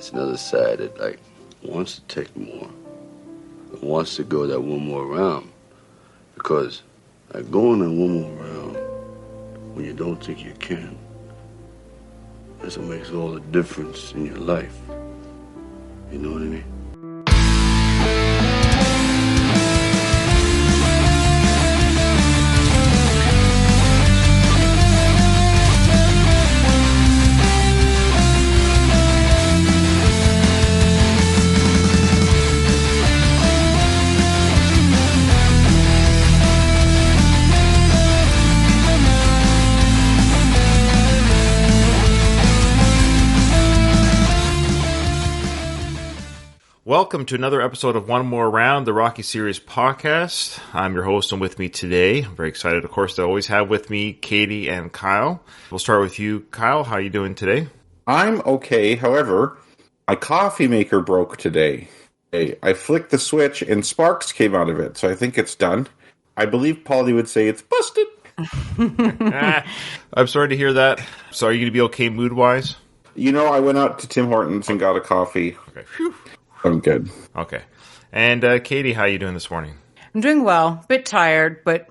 it's another side that like wants to take more, wants to go that one more round, because like going that one more round when you don't think you can, that's what makes all the difference in your life. You know what I mean? Welcome to another episode of One More Round, the Rocky Series podcast. I'm your host, and with me today, I'm very excited, of course, to always have with me Katie and Kyle. We'll start with you, Kyle. How are you doing today? I'm okay. However, my coffee maker broke today. I flicked the switch and sparks came out of it, so I think it's done. I believe Paulie would say it's busted. I'm sorry to hear that. So are you going to be okay mood-wise? You know, I went out to Tim Hortons and got a coffee. Okay. Whew. I'm good. Okay. And Katie, how are you doing this morning? I'm doing well. A bit tired, but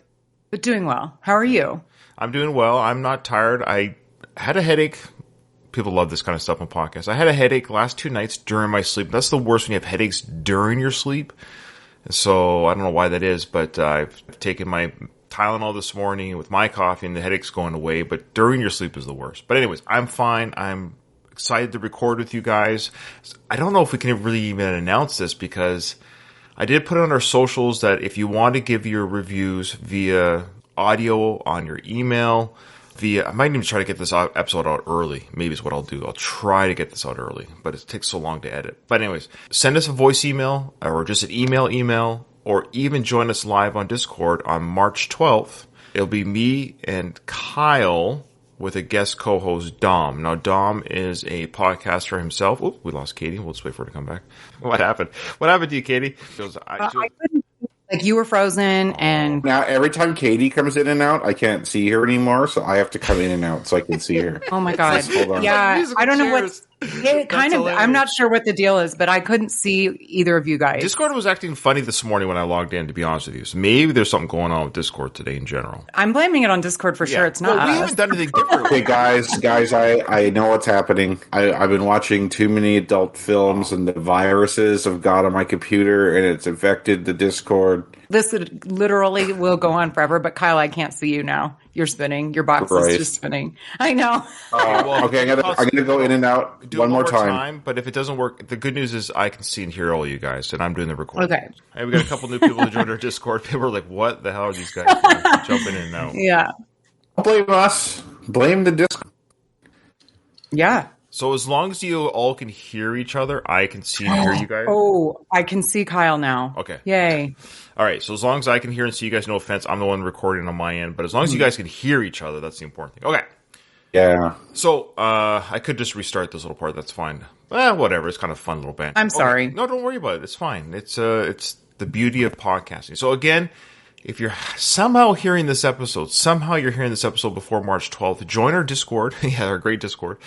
doing well. How are you? I'm doing well. I'm not tired. I had a headache. People love this kind of stuff on podcasts. I had a headache last 2 nights during my sleep. That's the worst when you have headaches during your sleep. So I don't know why that is, but I've taken my Tylenol this morning with my coffee and the headache's going away, but during your sleep is the worst. But anyways, I'm fine. I'm excited to record with you guys. I don't know if we can really even announce this because I did put it on our socials that if you want to give your reviews via audio on your email, I might even try to get this episode out early. Maybe is what I'll do. I'll try to get this out early, but it takes so long to edit. But anyways, send us a voice email or just an email, or even join us live on Discord on March 12th. It'll be me and Kyle with a guest co-host, Dom. Now, Dom is a podcaster himself. Oh, we lost Katie. We'll just wait for her to come back. What happened? What happened to you, Katie? I couldn't, like you were frozen, and now every time Katie comes in and out, I can't see her anymore, so I have to come in and out so I can see her. Oh my god! Yeah, I don't know what's. It kind of. Hilarious. I'm not sure what the deal is, but I couldn't see either of you guys. Discord was acting funny this morning when I logged in, to be honest with you. So maybe there's something going on with Discord today in general. I'm blaming it on Discord for sure. It's not. Well, we haven't done anything different. Hey guys, I know what's happening. I've been watching too many adult films, and the viruses have got on my computer, and it's infected the Discord. This literally will go on forever, but Kyle, I can't see you now. You're spinning. Your box is just spinning. I know. Okay, I'm gonna go in and out one more time. But if it doesn't work, the good news is I can see and hear all you guys, and I'm doing the recording. Okay. And we got a couple new people who joined our Discord. People are like, "What the hell are these guys jumping in and out?" Yeah. Don't blame us. Blame the Discord. Yeah. So as long as you all can hear each other, I can see and hear you guys. Oh, I can see Kyle now. Okay. Yay. All right. So as long as I can hear and see you guys, no offense, I'm the one recording on my end. But as long as you guys can hear each other, that's the important thing. Okay. Yeah. So I could just restart this little part. That's fine. Whatever. It's kind of fun little band. I'm sorry. No, don't worry about it. It's fine. It's the beauty of podcasting. So again, if you're somehow hearing this episode, before March 12th, join our Discord. Yeah, our great Discord.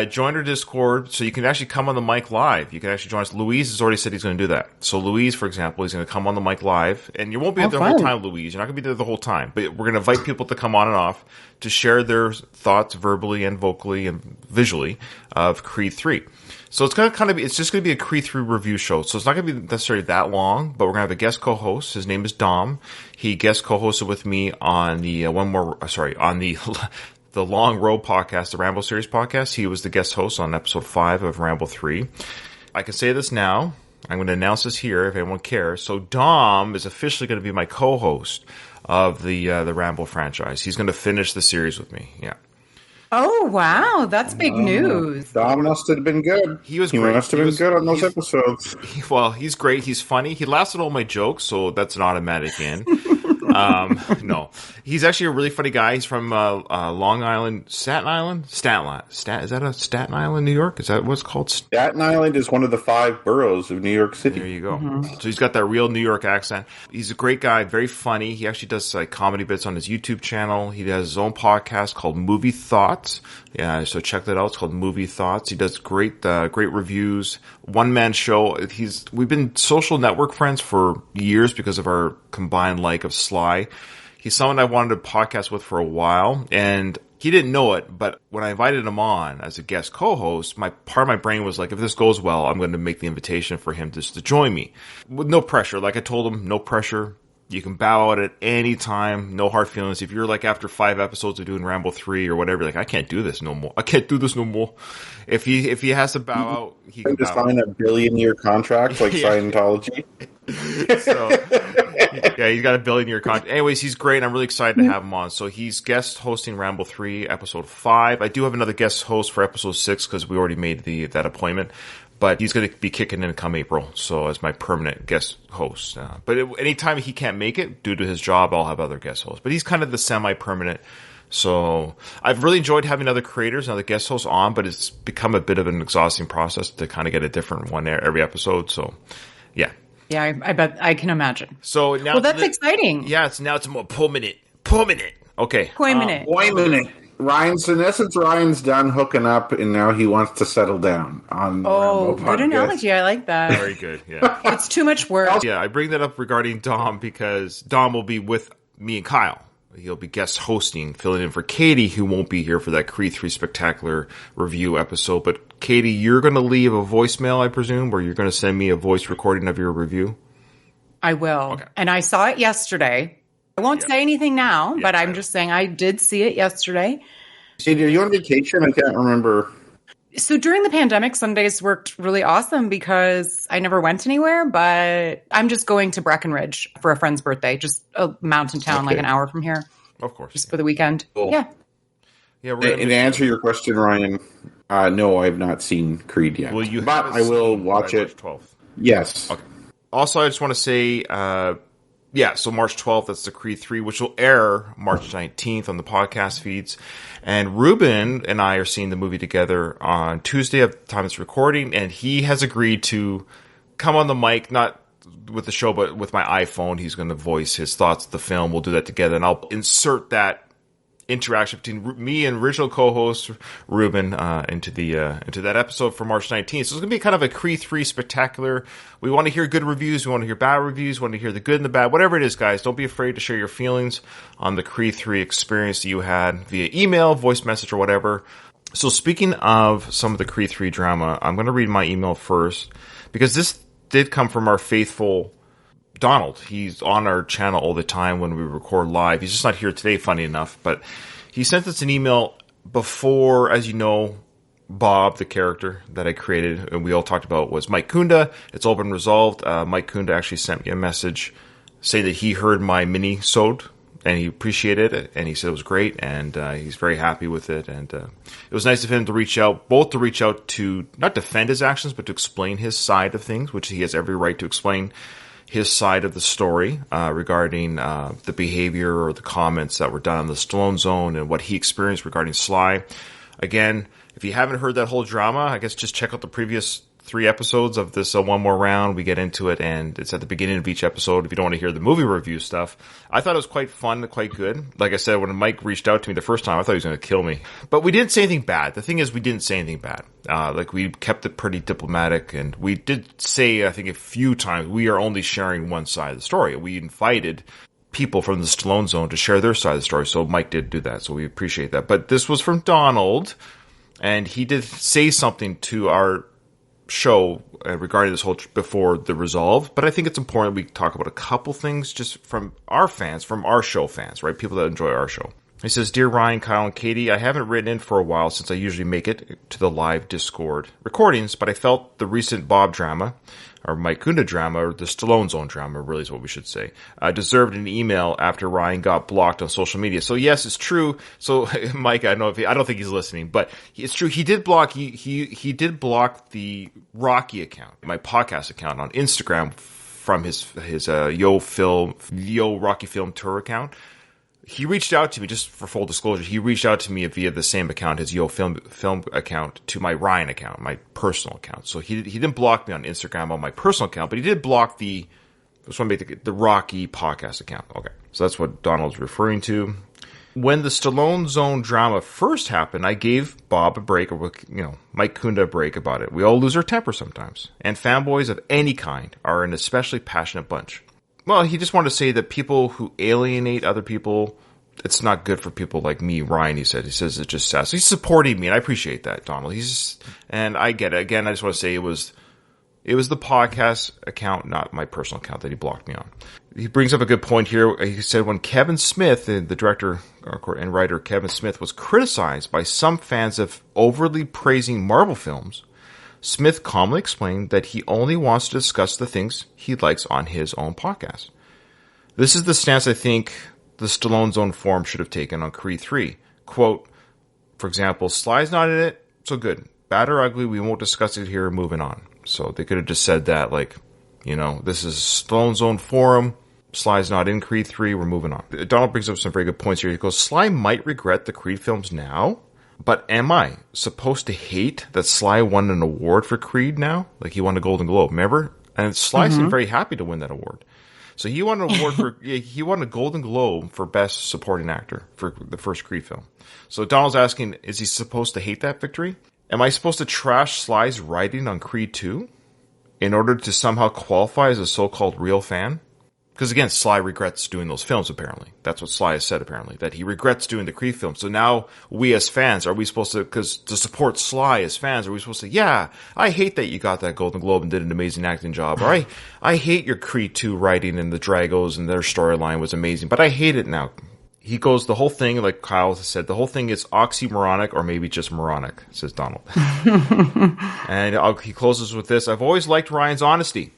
Join our Discord so you can actually come on the mic live. You can actually join us. Louise has already said he's going to do that. So Louise, for example, he's going to come on the mic live. And you won't be there the whole time, Louise. You're not going to be there the whole time. But we're going to invite people to come on and off to share their thoughts verbally and vocally and visually of Creed 3. So it's going to it's just going to be a Creed 3 review show. So it's not going to be necessarily that long, but we're going to have a guest co-host. His name is Dom. He guest co-hosted with me on the the Long Road podcast, the Rambo series podcast. He was the guest host on episode 5 of Rambo 3. I can say this now. I'm going to announce this here if anyone cares. So Dom is officially going to be my co-host of the Rambo franchise. He's going to finish the series with me. Yeah. Oh, wow. That's big news. Dom must have been good. He was great. Must have been good on those episodes. He's great. He's funny. He laughs at all my jokes, so that's an automatic in. No, he's actually a really funny guy. He's from Long Island, Staten Island. Is that a Staten Island, New York? Is that what's called? Staten Island is one of the 5 boroughs of New York City. There you go. So he's got that real New York accent. He's a great guy, very funny. He actually does like comedy bits on his YouTube channel. He has his own podcast called Movie Thoughts. Yeah, so check that out. It's called Movie Thoughts. He does great reviews. One man show. We've been social network friends for years because of our combined like of Sly. He's someone I wanted to podcast with for a while, and he didn't know it, but when I invited him on as a guest co-host, part of my brain was like, if this goes well, I'm going to make the invitation for him just to join me. With no pressure. Like I told him, no pressure. You can bow out at any time. No hard feelings. If you're like after 5 episodes of doing Rambo 3 or whatever, like I can't do this no more. I can't do this no more. If he has to bow out, he can just sign a billion-year contract like Scientology. So, yeah, he's got a billion-year contract. Anyways, he's great. I'm really excited to have him on. So he's guest hosting Rambo 3, episode 5. I do have another guest host for episode 6 because we already made that appointment. But he's going to be kicking in come April, so as my permanent guest host. But anytime he can't make it, due to his job, I'll have other guest hosts. But he's kind of the semi-permanent. So I've really enjoyed having other creators and other guest hosts on, but it's become a bit of an exhausting process to kind of get a different one every episode. So, yeah. Yeah, I bet I can imagine. So now, well, that's exciting. Yeah, it's more permanent. Okay. Permanent. In essence, Ryan's done hooking up, and now he wants to settle down on the Rambo podcast. Good analogy. I like that. Very good, yeah. It's too much work. Yeah, I bring that up regarding Dom because Dom will be with me and Kyle. He'll be guest hosting, filling in for Katie, who won't be here for that Creed 3 Spectacular review episode. But Katie, you're going to leave a voicemail, I presume, or you're going to send me a voice recording of your review? I will. Okay. And I saw it yesterday. I won't say anything now, but I'm just saying I did see it yesterday. Sadie, are you on vacation? I can't remember. So during the pandemic, Sundays worked really awesome because I never went anywhere, but I'm just going to Breckenridge for a friend's birthday, just a mountain town like an hour from here. Of course. Just for the weekend. Cool. Yeah. And to answer your question, Ryan, no, I have not seen Creed yet. But I will watch it. March 12th. Yes. Okay. Also, I just want to say... so March 12th, that's the Creed 3, which will air March 19th on the podcast feeds. And Ruben and I are seeing the movie together on Tuesday at the time it's recording, and he has agreed to come on the mic, not with the show, but with my iPhone. He's going to voice his thoughts of the film. We'll do that together, and I'll insert that interaction between me and original co-host Ruben into that episode for March 19th. So it's going to be kind of a Creed 3 spectacular. We want to hear good reviews. We want to hear bad reviews. We want to hear the good and the bad. Whatever it is, guys, don't be afraid to share your feelings on the Creed 3 experience that you had via email, voice message, or whatever. So speaking of some of the Creed 3 drama, I'm going to read my email first because this did come from our faithful Donald. He's on our channel all the time when we record live. He's just not here today, funny enough, but he sent us an email before, as you know, Bob, the character that I created and we all talked about, was Mike Kunda. It's all been resolved. Mike Kunda actually sent me a message saying that he heard my mini-sode and he appreciated it, and he said it was great, and he's very happy with it, and it was nice of him to reach out to not defend his actions, but to explain his side of things, which he has every right to explain his side of the story regarding the behavior or the comments that were done on the Stallone Zone and what he experienced regarding Sly. Again, if you haven't heard that whole drama, I guess just check out the previous 3 episodes of this One More Round. We get into it, and it's at the beginning of each episode if you don't want to hear the movie review stuff. I thought it was quite fun and quite good. Like I said, when Mike reached out to me the first time, I thought he was going to kill me. But we didn't say anything bad. The thing is, we didn't say anything bad. We kept it pretty diplomatic, and we did say, I think a few times, we are only sharing one side of the story. We invited people from the Stallone Zone to share their side of the story, so Mike did do that, so we appreciate that. But this was from Donald, and he did say something to our show regarding this whole before the resolve, but I think it's important we talk about a couple things just from our fans, from our show fans, right? People that enjoy our show. He says, "Dear Ryan, Kyle, and Katie, I haven't written in for a while since I usually make it to the live Discord recordings, but I felt the recent Bob drama, or Mike Kunda drama, or the Stallone Zone drama, really is what we should say, deserved an email after Ryan got blocked on social media." So yes, it's true. So Mike, I don't think he's listening, but it's true. He did block. He did block the Rocky account, my podcast account on Instagram, from his Yo Rocky Film Tour account. He reached out to me, just for full disclosure, he reached out to me via the same account, his Yo Film account, to my Ryan account, my personal account. So he didn't block me on Instagram on my personal account, but he did block the Rocky podcast account. Okay. So that's what Donald's referring to. When the Stallone Zone drama first happened, I gave Bob a break, or Mike Kunda a break about it. We all lose our temper sometimes. And fanboys of any kind are an especially passionate bunch. Well, he just wanted to say that people who alienate other people, it's not good for people like me, Ryan, he said. He says it's just sad. So he's supporting me, and I appreciate that, Donald. And I get it. Again, I just want to say it was the podcast account, not my personal account, that he blocked me on. He brings up a good point here. He said when Kevin Smith, the director and writer Kevin Smith, was criticized by some fans of overly praising Marvel films, Smith calmly explained that he only wants to discuss the things he likes on his own podcast. This is the stance I think the Stallone Zone forum should have taken on Creed 3. Quote, for example, Sly's not in it, so good. Bad or ugly, we won't discuss it here, moving on. So they could have just said that, this is Stallone Zone forum, Sly's not in Creed 3, we're moving on. Donald brings up some very good points here. He goes, Sly might regret the Creed films now, but am I supposed to hate that Sly won an award for Creed now? Like, he won a Golden Globe, remember? And Sly seemed very happy to win that award. So he won an award he won a Golden Globe for Best Supporting Actor for the first Creed film. So Donald's asking, is he supposed to hate that victory? Am I supposed to trash Sly's writing on Creed 2 in order to somehow qualify as a so-called real fan? Because again, Sly regrets doing those films, apparently. That's what Sly has said, apparently, that he regrets doing the Creed films. So now, we as fans, are we supposed to, because to support Sly as fans, are we supposed to, yeah, I hate that you got that Golden Globe and did an amazing acting job, or I hate your Creed 2 writing and the Dragos and their storyline was amazing, but I hate it now. He goes, the whole thing, like Kyle said, the whole thing is oxymoronic or maybe just moronic, says Donald. And he closes with this, I've always liked Ryan's honesty.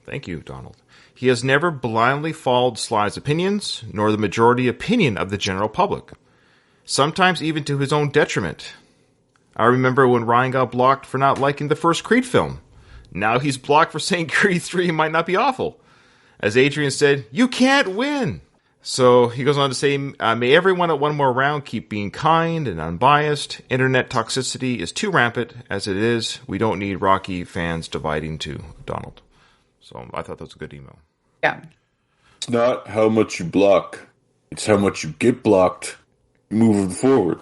Thank you, Donald. He has never blindly followed Sly's opinions, nor the majority opinion of the general public. Sometimes even to his own detriment. I remember when Ryan got blocked for not liking the first Creed film. Now he's blocked for saying Creed 3 might not be awful. As Adrian said, you can't win. So he goes on to say, may everyone at one more round keep being kind and unbiased. Internet toxicity is too rampant as it is. We don't need Rocky fans dividing too, Donald. So I thought that was a good email. Yeah. It's not how much you block. It's how much you get blocked moving forward.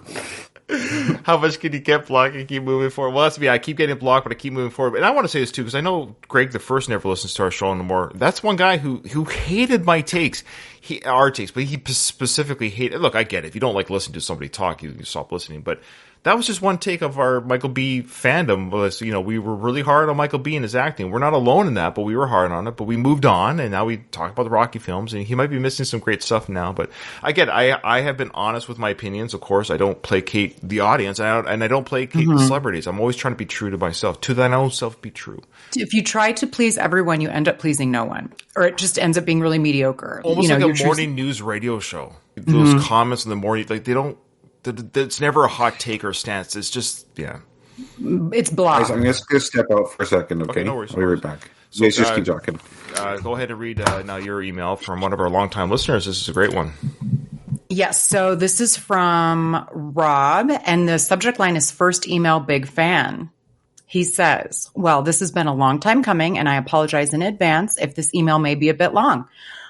How much can you get blocked and keep moving forward? Well, that's me. I keep getting blocked, but I keep moving forward. And I want to say this too, because I know Greg the First never listens to our show anymore. That's one guy who hated my takes. Our takes, but he specifically hated. Look, I get it. If you don't like listening to somebody talk, you stop listening. But that was just one take of our Michael B fandom. Was, we were really hard on Michael B and his acting. We're not alone in that, but we were hard on it. But we moved on, and now we talk about the Rocky films. And he might be missing some great stuff now. But I get it. I have been honest with my opinions. Of course, I don't placate the audience, and I don't placate the celebrities. I'm always trying to be true to myself. To thine own self, be true. If you try to please everyone, you end up pleasing no one, or it just ends up being really mediocre. Almost like a morning news radio show. Those comments in the morning, like they don't. It's never a hot take or a stance. It's just, yeah. It's blah. Guys, I'm just going to step out for a second, okay? No worries. I'll be right back. So, just keep talking. Go ahead and read now your email from one of our longtime listeners. This is a great one. Yes, so this is from Rob, and the subject line is first email big fan. He says, well, this has been a long time coming, and I apologize in advance if this email may be a bit long.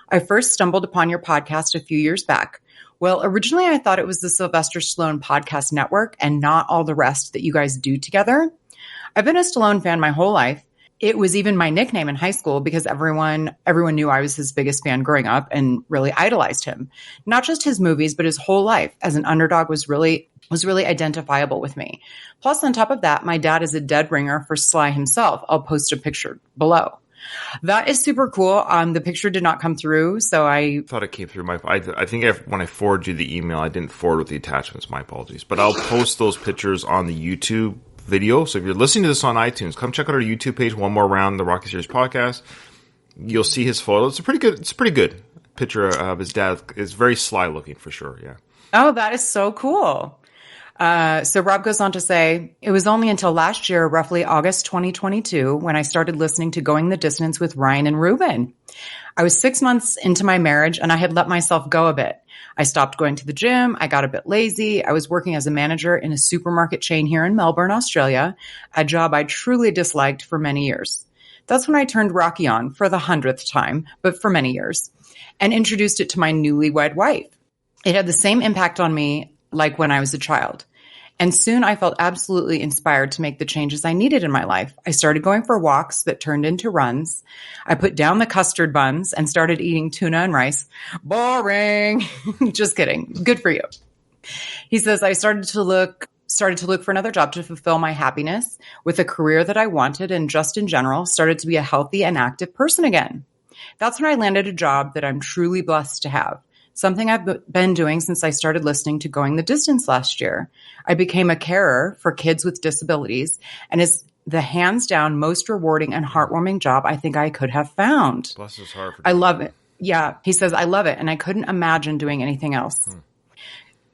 I first stumbled upon your podcast a few years back. Well, originally I thought it was the Sylvester Stallone Podcast Network and not all the rest that you guys do together. I've been a Stallone fan my whole life. It was even my nickname in high school because everyone knew I was his biggest fan growing up and really idolized him. Not just his movies, but his whole life as an underdog was really identifiable with me. Plus, on top of that, my dad is a dead ringer for Sly himself. I'll post a picture below. That is super cool. The picture did not come through, so I thought it came through. I think when I forwarded you the email, I didn't forward with the attachments. My apologies. But I'll post those pictures on the YouTube video. So if you're listening to this on iTunes, come check out our YouTube page. One more round, the Rocky Series podcast. You'll see his photo. It's a pretty good picture of his dad. It's very Sly looking for sure. Yeah. Oh, that is so cool. So Rob goes on to say, it was only until last year, roughly August 2022, when I started listening to Going the Distance with Ryan and Ruben. I was 6 months into my marriage and I had let myself go a bit. I stopped going to the gym. I got a bit lazy. I was working as a manager in a supermarket chain here in Melbourne, Australia, a job I truly disliked for many years. That's when I turned Rocky on for the 100th time, but for many years, and introduced it to my newlywed wife. It had the same impact on me like when I was a child. And soon I felt absolutely inspired to make the changes I needed in my life. I started going for walks that turned into runs. I put down the custard buns and started eating tuna and rice. Boring. Just kidding. Good for you. He says, I started to look for another job to fulfill my happiness with a career that I wanted, and just in general started to be a healthy and active person again. That's when I landed a job that I'm truly blessed to have. Something I've been doing since I started listening to Going the Distance last year. I became a carer for kids with disabilities, and is the hands down most rewarding and heartwarming job I think I could have found. Bless his heart. I love it. Yeah. He says, I love it, and I couldn't imagine doing anything else.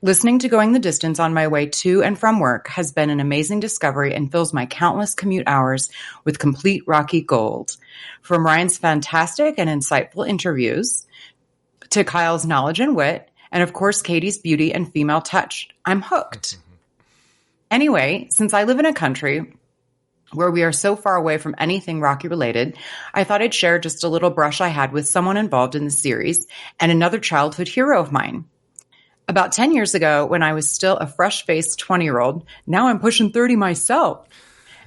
Listening to Going the Distance on my way to and from work has been an amazing discovery and fills my countless commute hours with complete Rocky gold. From Ryan's fantastic and insightful interviews to Kyle's knowledge and wit, and of course, Katie's beauty and female touch, I'm hooked. Anyway, since I live in a country where we are so far away from anything Rocky related, I thought I'd share just a little brush I had with someone involved in the series and another childhood hero of mine. About 10 years ago, when I was still a fresh-faced 20-year-old, now I'm pushing 30 myself,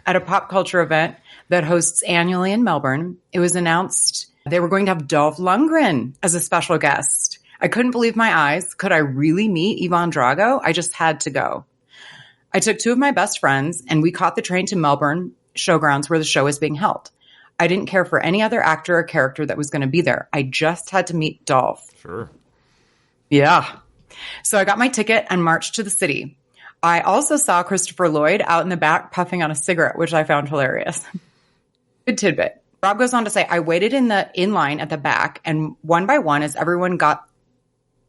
at a pop culture event that hosts annually in Melbourne, it was announced they were going to have Dolph Lundgren as a special guest. I couldn't believe my eyes. Could I really meet Ivan Drago? I just had to go. I took two of my best friends, and we caught the train to Melbourne Showgrounds where the show was being held. I didn't care for any other actor or character that was going to be there. I just had to meet Dolph. Sure. Yeah. So I got my ticket and marched to the city. I also saw Christopher Lloyd out in the back puffing on a cigarette, which I found hilarious. Good tidbit. Rob goes on to say, I waited in line at the back, and one by one, as everyone got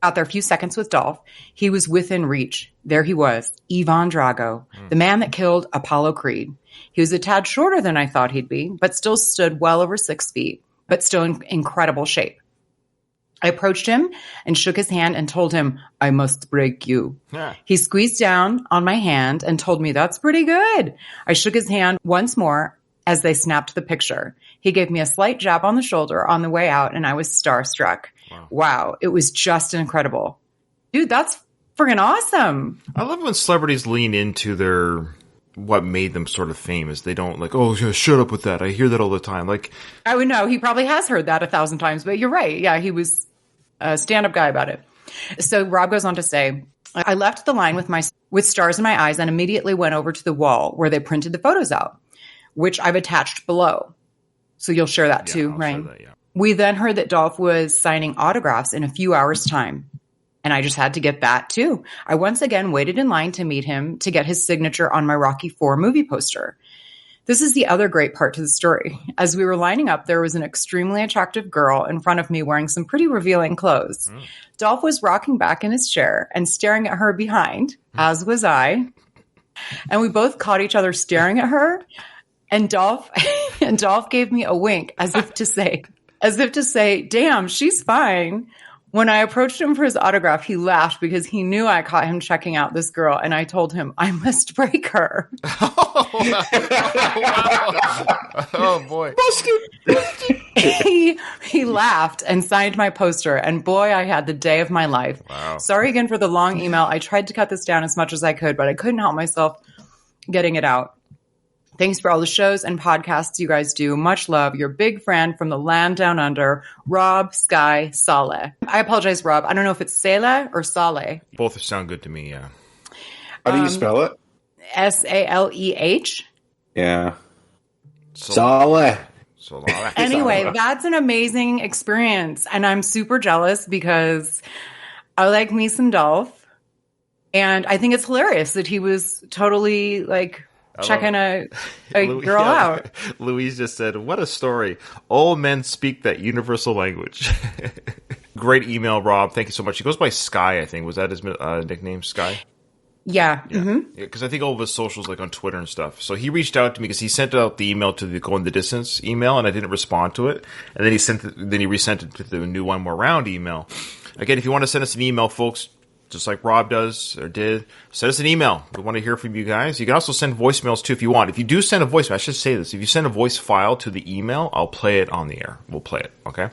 out their few seconds with Dolph, he was within reach. There he was, Ivan Drago, the man that killed Apollo Creed. He was a tad shorter than I thought he'd be, but still stood well over 6 feet, but still in incredible shape. I approached him and shook his hand and told him, I must break you. Yeah. He squeezed down on my hand and told me, that's pretty good. I shook his hand once more as they snapped the picture. He gave me a slight jab on the shoulder on the way out, and I was starstruck. Wow. It was just incredible. Dude, that's friggin' awesome. I love when celebrities lean into what made them sort of famous. They don't like, oh, shut up with that. I hear that all the time. Like, I would know. He probably has heard that 1,000 times, but you're right. Yeah, he was a stand-up guy about it. So Rob goes on to say, I left the line with stars in my eyes and immediately went over to the wall where they printed the photos out, which I've attached below. So you'll share that too, right? We then heard that Dolph was signing autographs in a few hours' time. And I just had to get that too. I once again waited in line to meet him to get his signature on my Rocky IV movie poster. This is the other great part to the story. As we were lining up, there was an extremely attractive girl in front of me wearing some pretty revealing clothes. Dolph was rocking back in his chair and staring at her behind, as was I. And we both caught each other staring at her. And Dolph gave me a wink as if to say, damn, she's fine. When I approached him for his autograph, he laughed because he knew I caught him checking out this girl, and I told him I must break her. Oh boy. He laughed and signed my poster, and boy, I had the day of my life. Wow. Sorry again for the long email. I tried to cut this down as much as I could, but I couldn't help myself getting it out. Thanks for all the shows and podcasts you guys do. Much love. Your big friend from the land down under, Rob Sky Saleh. I apologize, Rob. I don't know if it's Saleh or Saleh. Both sound good to me, yeah. How do you spell it? Saleh. Yeah. Saleh. Anyway, that's an amazing experience. And I'm super jealous because I like me some Dolph. And I think it's hilarious that he was totally like checking a girl out. Louise just said, what a story. All men speak that universal language. Great email, Rob. Thank you so much. He goes by Sky, I think. Was that his nickname, Sky? Yeah. Because I think all of his socials, like on Twitter and stuff. So he reached out to me because he sent out the email to the Going the Distance email, and I didn't respond to it. And then he resent it to the new One More Round email. Again, if you want to send us an email, folks, just like Rob does or did, send us an email. We want to hear from you guys. You can also send voicemails too if you want. If you do send a voicemail, I should say this. If you send a voice file to the email, I'll play it on the air. We'll play it. Okay.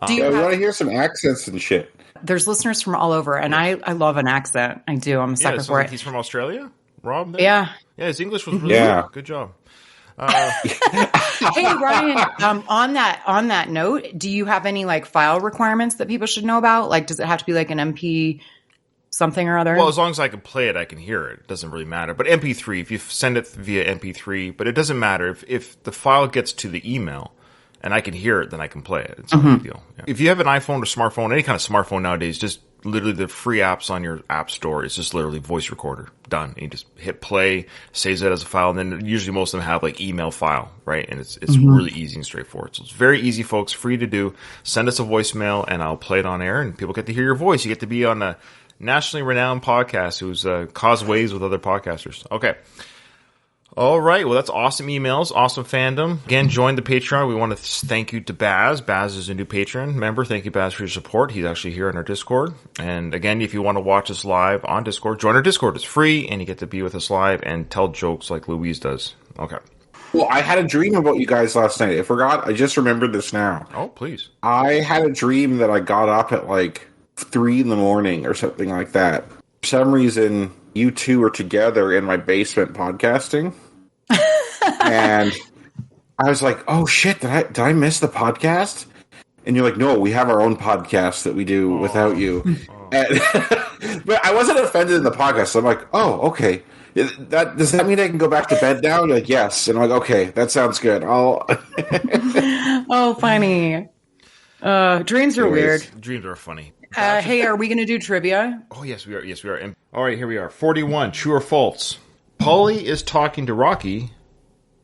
We want to hear some accents and shit. There's listeners from all over, and I love an accent. I do. I'm a sucker for like it. He's from Australia, Rob? There? Yeah. Yeah, his English was really good. Good job. Hey, Ryan, on that note, do you have any like file requirements that people should know about? Like, does it have to be like an MP something or other? Well, as long as I can play it, I can hear it. It doesn't really matter. But MP3, if you send it via MP3, but it doesn't matter. If the file gets to the email and I can hear it, then I can play it. It's no big deal. Yeah. If you have an iPhone or smartphone, any kind of smartphone nowadays, just literally the free apps on your app store, it's just literally voice recorder. Done. And you just hit play, saves it as a file, and then usually most of them have like email file, right? And it's really easy and straightforward. So it's very easy, folks, free to do. Send us a voicemail and I'll play it on air and people get to hear your voice. You get to be on a nationally renowned podcast who's caused waves with other podcasters. Okay. All right. Well, that's awesome emails, awesome fandom. Again, join the Patreon. We want to thank you to Baz. Baz is a new patron member. Thank you, Baz, for your support. He's actually here in our Discord. And again, if you want to watch us live on Discord, join our Discord. It's free, and you get to be with us live and tell jokes like Louise does. Okay. Well, I had a dream about you guys last night. I forgot. I just remembered this now. Oh, please. I had a dream that I got up at like 3 a.m. or something like that. For some reason, you two were together in my basement podcasting. And I was like, oh shit, did I miss the podcast? And you're like, no, we have our own podcast that we do without you. And, but I wasn't offended in the podcast, so I'm like, oh, okay. Does that mean I can go back to bed now? You're like, yes. And I'm like, okay, that sounds good. I'll Oh, funny. Dreams are weird. Dreams are funny. Hey, are we going to do trivia? Oh, yes, we are. Yes, we are. And, all right, here we are. 41, true or false. Paulie is talking to Rocky.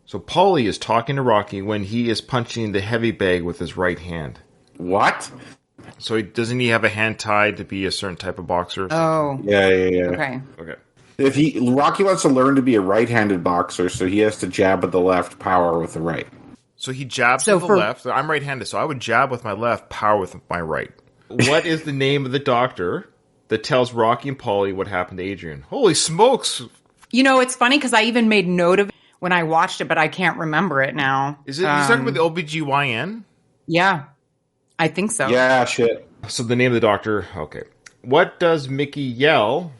So Paulie is talking to Rocky when he is punching the heavy bag with his right hand. What? So doesn't he have a hand tied to be a certain type of boxer? Oh. Yeah. Okay. If Rocky wants to learn to be a right-handed boxer, so he has to jab with the left, power with the right. So he jabs with the left. I'm right-handed, so I would jab with my left, power with my right. What is the name of the doctor that tells Rocky and Paulie what happened to Adrian? Holy smokes! You know, it's funny because I even made note of it when I watched it, but I can't remember it now. Is it he's talking about the OBGYN? Yeah, I think so. Yeah, shit. So the name of the doctor, okay. What does Mickey yell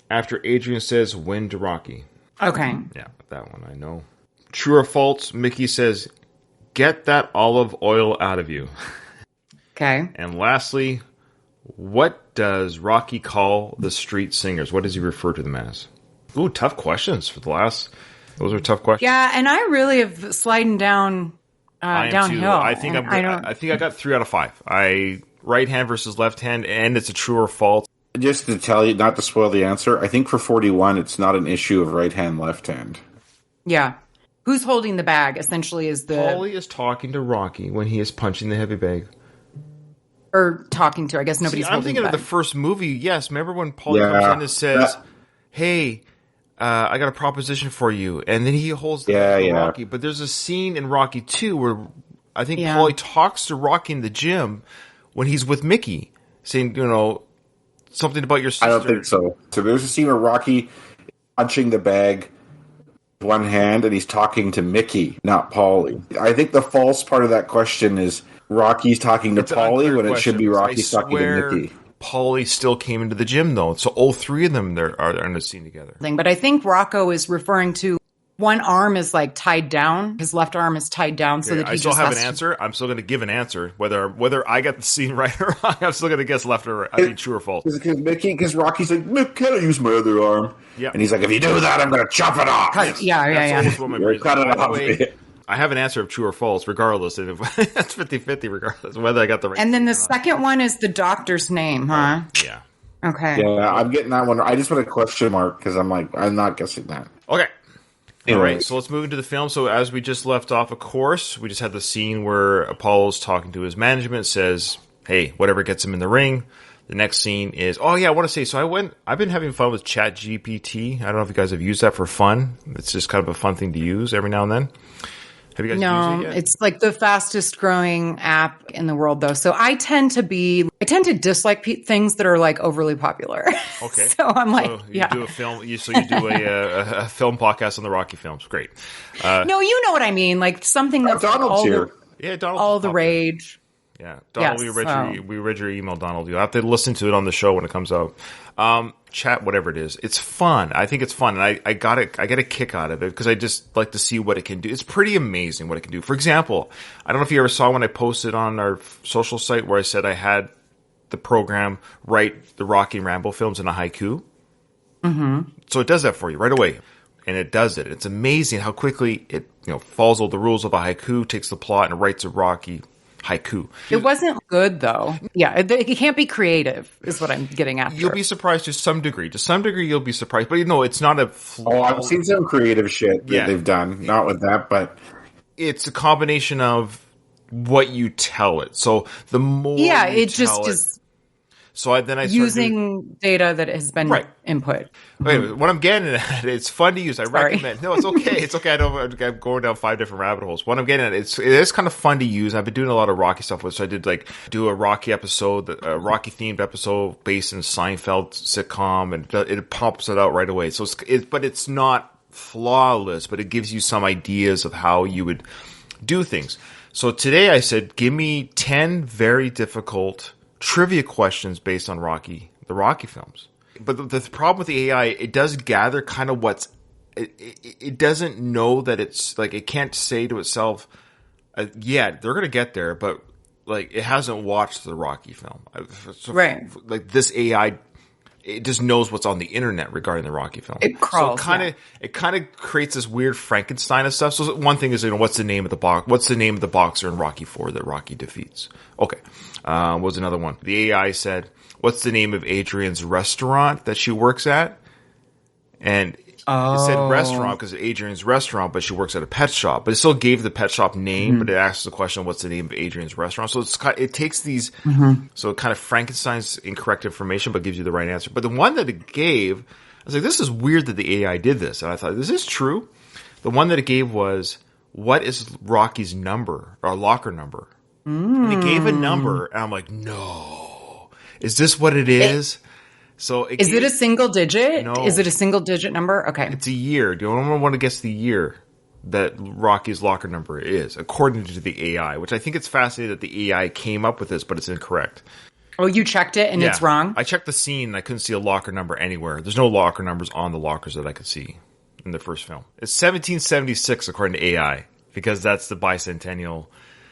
after Adrian says win to Rocky? Okay. Yeah, that one I know. True or false, Mickey says, get that olive oil out of you. Okay. And lastly, what does Rocky call the street singers? What does he refer to them as? Ooh, tough questions for the last... Those are tough questions. Yeah, and I really have sliding down downhill. I think I got 3 out of 5. Right hand versus left hand, and it's a true or false. Just to tell you, not to spoil the answer, I think for 41, it's not an issue of right hand, left hand. Yeah. Who's holding the bag, essentially, is the... Paulie is talking to Rocky when he is punching the heavy bag. Or talking to, I guess nobody's holding the bag. I'm thinking of the first movie, yes. Remember when Paulie comes in and says, hey... I got a proposition for you. And then he holds the hand to Rocky. But there's a scene in Rocky 2 where I think Paulie talks to Rocky in the gym when he's with Mickey, saying, something about your sister. I don't think so. So there's a scene where Rocky punching the bag with one hand and he's talking to Mickey, not Paulie. I think the false part of that question is Rocky's talking to Paulie when it should be Rocky's talking to Mickey. Paulie still came into the gym, though. So all 3 of them are in the scene together. But I think Rocco is referring to one arm is like tied down. His left arm is tied down so that he still have an answer. I'm still going to give an answer. Whether I got the scene right or wrong, I'm still going to guess left or right. I mean, true or false. Because Rocky's like, Mick, can I use my other arm? Yeah. And he's like, if you do that, I'm going to chop it off. Yeah. Cut it off. I have an answer of true or false, regardless. And that's 50-50, regardless of whether I got the right. And then the second one is the doctor's name, huh? Yeah. Okay. Yeah, I'm getting that one. I just put a question mark because I'm like, I'm not guessing that. Okay. All right, so let's move into the film. So as we just left off, of course, we just had the scene where Apollo's talking to his management, says, hey, whatever gets him in the ring, The next scene is, oh yeah, I want to say, so I've been having fun with Chat GPT. I don't know if you guys have used that for fun. It's just kind of a fun thing to use every now and then. Have you guys used it yet? It's like the fastest growing app in the world though. So I tend to dislike things that are like overly popular. Okay. So I'm like, so you do a film, you do a film podcast on the Rocky films. Great. No, you know what I mean. Like something that's Donald's here. Yeah, Donald's all the rage. Yeah, Donald, Yes, we read your email, Donald. You'll have to listen to it on the show when it comes out. Chat, whatever it is. It's fun. I think it's fun. And I get a kick out of it because I just like to see what it can do. It's pretty amazing what it can do. For example, I don't know if you ever saw when I posted on our social site where I said I had the program write the Rocky and Rambo films in a haiku. Mm-hmm. So it does that for you right away. And it does it. It's amazing how quickly it follows all the rules of a haiku, takes the plot, and writes a Rocky haiku. It wasn't good though. Yeah, it can't be creative is what I'm getting after. You'll be surprised to some degree. To some degree, you'll be surprised. But it's not a... Oh, I've seen some creative shit that they've done. Not with that, but... It's a combination of what you tell it. So the more is... So I using data that has been input. Wait, what I'm getting at, it's fun to use. I recommend. No, it's okay. It's okay. I'm going down 5 different rabbit holes. What I'm getting at, it is kind of fun to use. I've been doing a lot of Rocky stuff with. So I did do a Rocky episode, a Rocky themed episode based in Seinfeld sitcom, and it pops it out right away. So but it's not flawless, but it gives you some ideas of how you would do things. So today I said, give me 10 very difficult trivia questions based on the Rocky films. But the problem with the AI, it does gather kind of it doesn't know that it's like, it can't say to itself, yeah, they're going to get there, but like it hasn't watched the Rocky film. So, right. Like this AI, it just knows what's on the internet regarding the Rocky film. It crawls. So it kind of creates this weird Frankenstein of stuff. So one thing is, what's the name of the boxer in Rocky 4 that Rocky defeats? Okay. What was another one? The AI said, what's the name of Adrian's restaurant that she works at? And it said restaurant because it's Adrian's restaurant, but she works at a pet shop. But it still gave the pet shop name, but it asks the question, what's the name of Adrian's restaurant? So it takes these, so it kind of Frankenstein's incorrect information, but gives you the right answer. But the one that it gave, I was like, this is weird that the AI did this. And I thought, this is true. The one that it gave was, what is Rocky's number, or locker number? And it gave a number, and I'm like, no. Is this what it is? Is it a single digit? No. Is it a single digit number? Okay. It's a year. Do you want to guess the year that Rocky's locker number is, according to the AI? Which I think it's fascinating that the AI came up with this, but it's incorrect. Oh, you checked it and it's wrong? I checked the scene and I couldn't see a locker number anywhere. There's no locker numbers on the lockers that I could see in the first film. It's 1776 according to AI, because that's the bicentennial.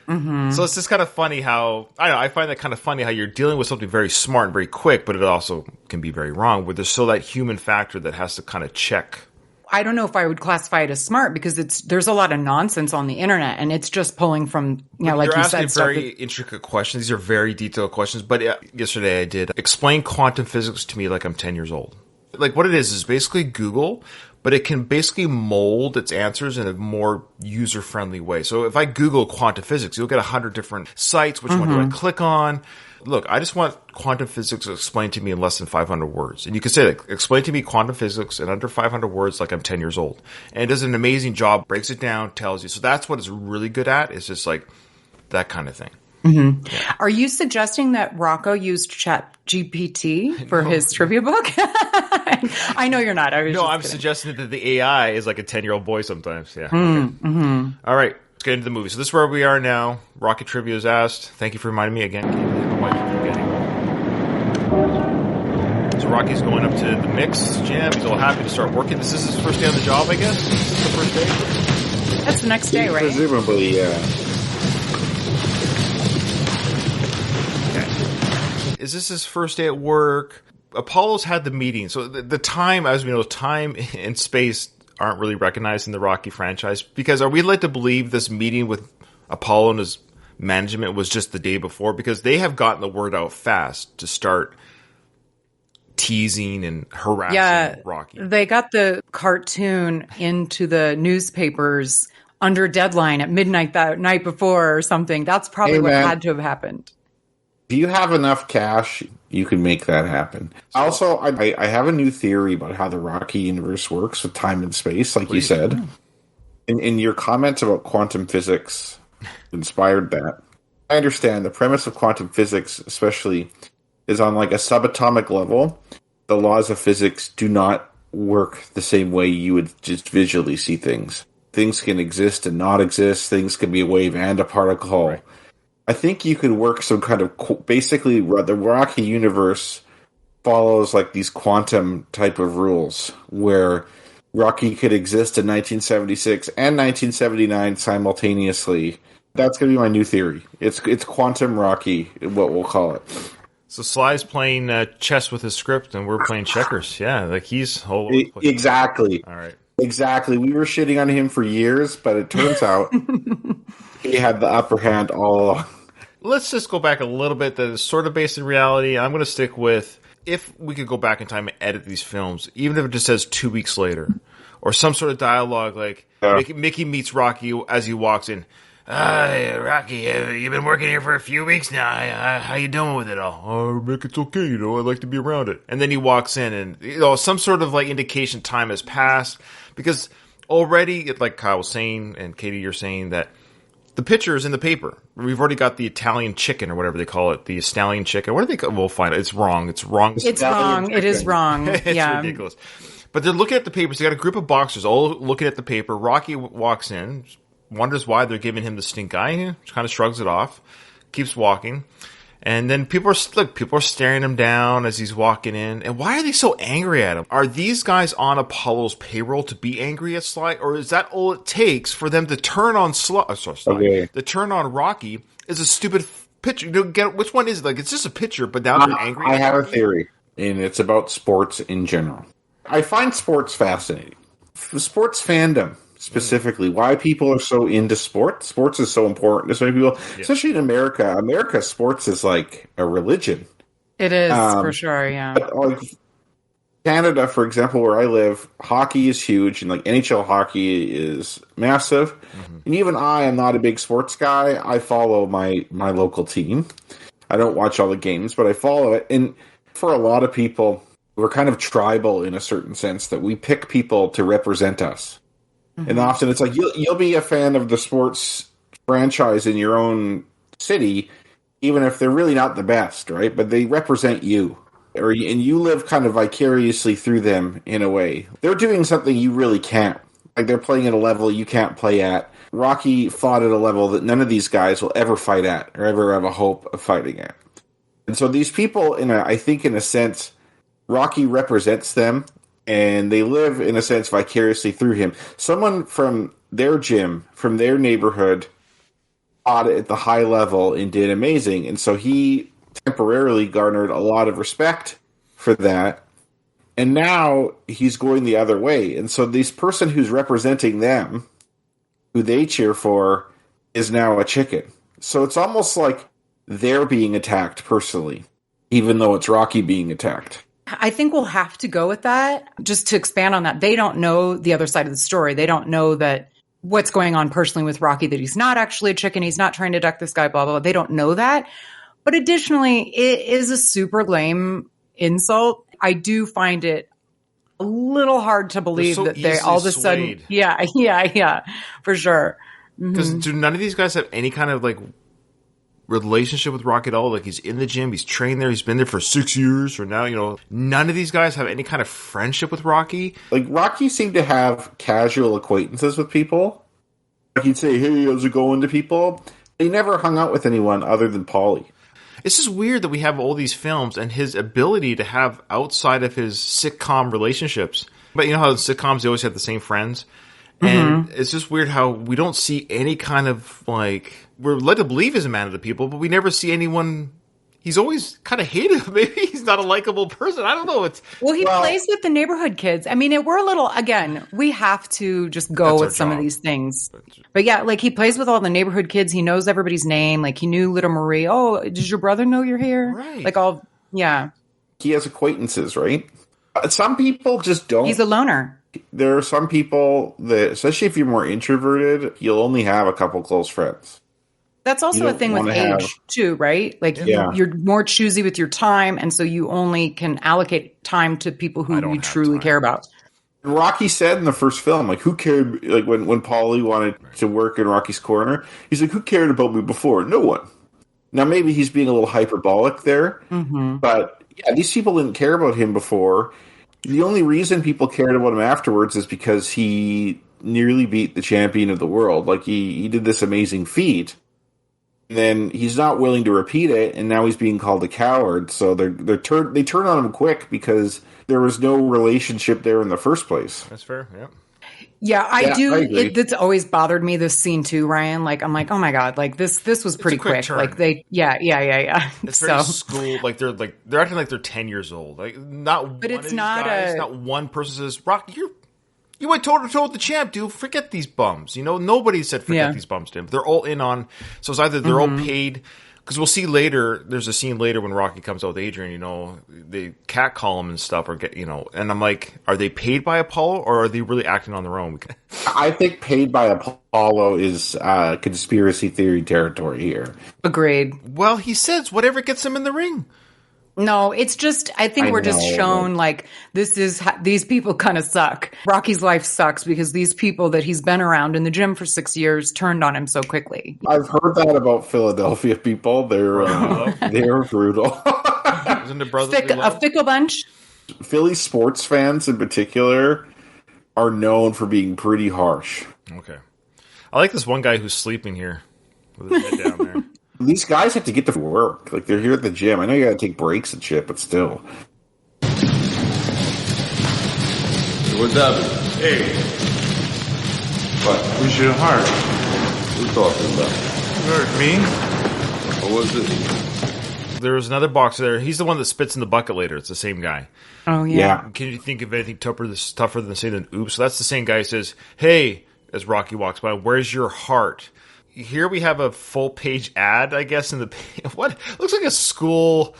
Mm-hmm. So it's just kind of funny how, I find that kind of funny how you're dealing with something very smart and very quick, but it also can be very wrong, where there's still that human factor that has to kind of check. I don't know if I would classify it as smart, because there's a lot of nonsense on the internet, and it's just pulling from, like you said, stuff. You're asking very intricate questions. These are very detailed questions. But yesterday I did explain quantum physics to me like I'm 10 years old. Like what it is basically Google, but it can basically mold its answers in a more user-friendly way. So if I Google quantum physics, you'll get 100 different sites. Which one do I click on? Look, I just want quantum physics explained to me in less than 500 words. And you can say, like, explain to me quantum physics in under 500 words like I'm 10 years old. And it does an amazing job, breaks it down, tells you. So that's what it's really good at. It's just like that kind of thing. Mm-hmm. Yeah. Are you suggesting that Rocco used Chat GPT for his trivia book? I know you're not. I'm suggesting that the AI is like a 10-year-old boy sometimes. Yeah. Okay. All right. Let's get into the movie. So this is where we are now. Rocky Trivia is asked. Thank you for reminding me again. So Rocky's going up to the mix gym. He's all happy to start working. This is his first day on the job, I guess? Is this the first day? That's the next day, right? Presumably, yeah. Is this his first day at work? Apollo's had the meeting. So the time, as we know, time and space aren't really recognized in the Rocky franchise. Because are we led to believe this meeting with Apollo and his management was just the day before? Because they have gotten the word out fast to start teasing and harassing Rocky. They got the cartoon into the newspapers under deadline at midnight that night before or something. That's probably what had to have happened. Do you have enough cash You can make that happen. Also, I have a new theory about how the Rocky universe works with time and space, like you said. In your comments about quantum physics inspired that. I understand the premise of quantum physics, especially, is on like a subatomic level. The laws of physics do not work the same way you would just visually see things. Things can exist and not exist. Things can be a wave and a particle. Right. I think you could work some kind of... Basically, the Rocky universe follows like these quantum type of rules where Rocky could exist in 1976 and 1979 simultaneously. That's going to be my new theory. It's quantum Rocky, what we'll call it. So Sly's playing chess with his script, and we're playing checkers. Yeah, like he's exactly. All right, exactly. We were shitting on him for years, but it turns out he had the upper hand all along. Let's just go back a little bit. That is sort of based in reality. I'm going to stick with, if we could go back in time and edit these films, even if it just says 2 weeks later, or some sort of dialogue like Mickey meets Rocky as he walks in. Rocky, you've been working here for a few weeks now. How you doing with it all? Oh, Mick, it's okay. I'd like to be around it. And then he walks in, and some sort of like indication time has passed, because already, like Kyle was saying, and Katie, you're saying that the picture is in the paper. We've already got the Italian chicken, or whatever they call it, the Stallion Chicken. What do they call it? We'll find it. It's wrong. It's wrong. It's wrong. It is wrong. It's ridiculous. But they're looking at the papers. They got a group of boxers all looking at the paper. Rocky walks in, wonders why they're giving him the stink eye. He kind of shrugs it off, keeps walking. And then people are staring him down as he's walking in. And why are they so angry at him? Are these guys on Apollo's payroll to be angry at Sly? Or is that all it takes for them to turn on Sly? Okay. To turn on Rocky is a stupid picture. Which one is it? Like, it's just a picture, but now they're angry at I have a theory, and it's about sports in general. I find sports fascinating. Sports fandom, specifically, why people are so into sports. Sports is so important to so many people, especially in America. America, sports is like a religion. It is, for sure, yeah. But, like, Canada, for example, where I live, hockey is huge, and like NHL hockey is massive. Mm-hmm. And even I am not a big sports guy. I follow my local team. I don't watch all the games, but I follow it. And for a lot of people, we're kind of tribal in a certain sense, that we pick people to represent us. Mm-hmm. And often it's like, you'll be a fan of the sports franchise in your own city, even if they're really not the best, right? But they represent you. And you live kind of vicariously through them in a way. They're doing something you really can't. Like, they're playing at a level you can't play at. Rocky fought at a level that none of these guys will ever fight at, or ever have a hope of fighting at. And so these people, I think in a sense, Rocky represents them, and they live, in a sense, vicariously through him. Someone from their gym, from their neighborhood, fought at the high level and did amazing. And so he temporarily garnered a lot of respect for that. And now he's going the other way. And so this person who's representing them, who they cheer for, is now a chicken. So it's almost like they're being attacked personally, even though it's Rocky being attacked. I think we'll have to go with that. Just to expand on that, they don't know the other side of the story. They don't know that what's going on personally with Rocky, that he's not actually a chicken. He's not trying to duck this guy, blah, blah, blah. They don't know that. But additionally, it is a super lame insult. I do find it a little hard to believe that they all of a sudden... Yeah, for sure. Because do none of these guys have any kind of, like, relationship with Rocky at all? Like, he's in the gym, he's trained there, he's been there for 6 years, or now, none of these guys have any kind of friendship with Rocky. Like, Rocky seemed to have casual acquaintances with people. Like, he'd say, hey, how's it going, to people? He never hung out with anyone other than Paulie. It's just weird that we have all these films and his ability to have outside of his sitcom relationships. But you know how in sitcoms, they always have the same friends? And it's just weird how we don't see any kind of, like, we're led to believe he's a man of the people, but we never see anyone. He's always kind of hated. Maybe he's not a likable person. I don't know. He plays with the neighborhood kids. I mean, we're a little, again, we have to just go with some of these things. But yeah, like, he plays with all the neighborhood kids. He knows everybody's name. Like, he knew Little Marie. Oh, does your brother know you're here? Right. Like, yeah. He has acquaintances, right? Some people just don't. He's a loner. There are some people that, especially if you're more introverted, you'll only have a couple close friends. That's also a thing with age too, right? Like you're more choosy with your time, and so you only can allocate time to people who you truly care about. Rocky said in the first film, like, who cared? Like when Paulie wanted to work in Rocky's corner, he's like, who cared about me before? No one. Now maybe he's being a little hyperbolic there, but yeah, these people didn't care about him before. The only reason people cared about him afterwards is because he nearly beat the champion of the world. Like he did this amazing feat. And then he's not willing to repeat it, and now he's being called a coward. So they turn on him quick because there was no relationship there in the first place. That's fair. Yeah. Yeah, I do. That's always bothered me, this scene too, Ryan. Like, I'm like, oh my god, like this was pretty quick. Turn. Like yeah. It's very school. Like they're acting like they're 10 years old. Like not. But it's not one person says, "Rock, you went toe to toe with the champ, dude. Forget these bums." You know, nobody said forget these bums to him. They're all in on. So it's either they're all paid. Because we'll see later, there's a scene later when Rocky comes out with Adrian, you know, they catcall him and stuff, or get, you know, and I'm like, are they paid by Apollo or are they really acting on their own? I think paid by Apollo is conspiracy theory territory here. Agreed. Well, he says whatever gets him in the ring. No, it's just, I think we're just shown like these people kind of suck. Rocky's life sucks because these people that he's been around in the gym for 6 years turned on him so quickly. I've heard that about Philadelphia people. They're brutal. Isn't it a fickle bunch? Philly sports fans in particular are known for being pretty harsh. Okay. I like this one guy who's sleeping here with his head down there. These guys have to get to work. Like, they're here at the gym. I know you gotta take breaks and shit, but still. What's happening? Hey. What? Who's your heart? What are you talking about? You heard me? What was it? There's another boxer there. He's the one that spits in the bucket later. It's the same guy. Oh, yeah. Can you think of anything tougher than saying an oops? So that's the same guy who says, hey, as Rocky walks by, where's your heart? Here we have a full page ad, I guess, in the what looks like a school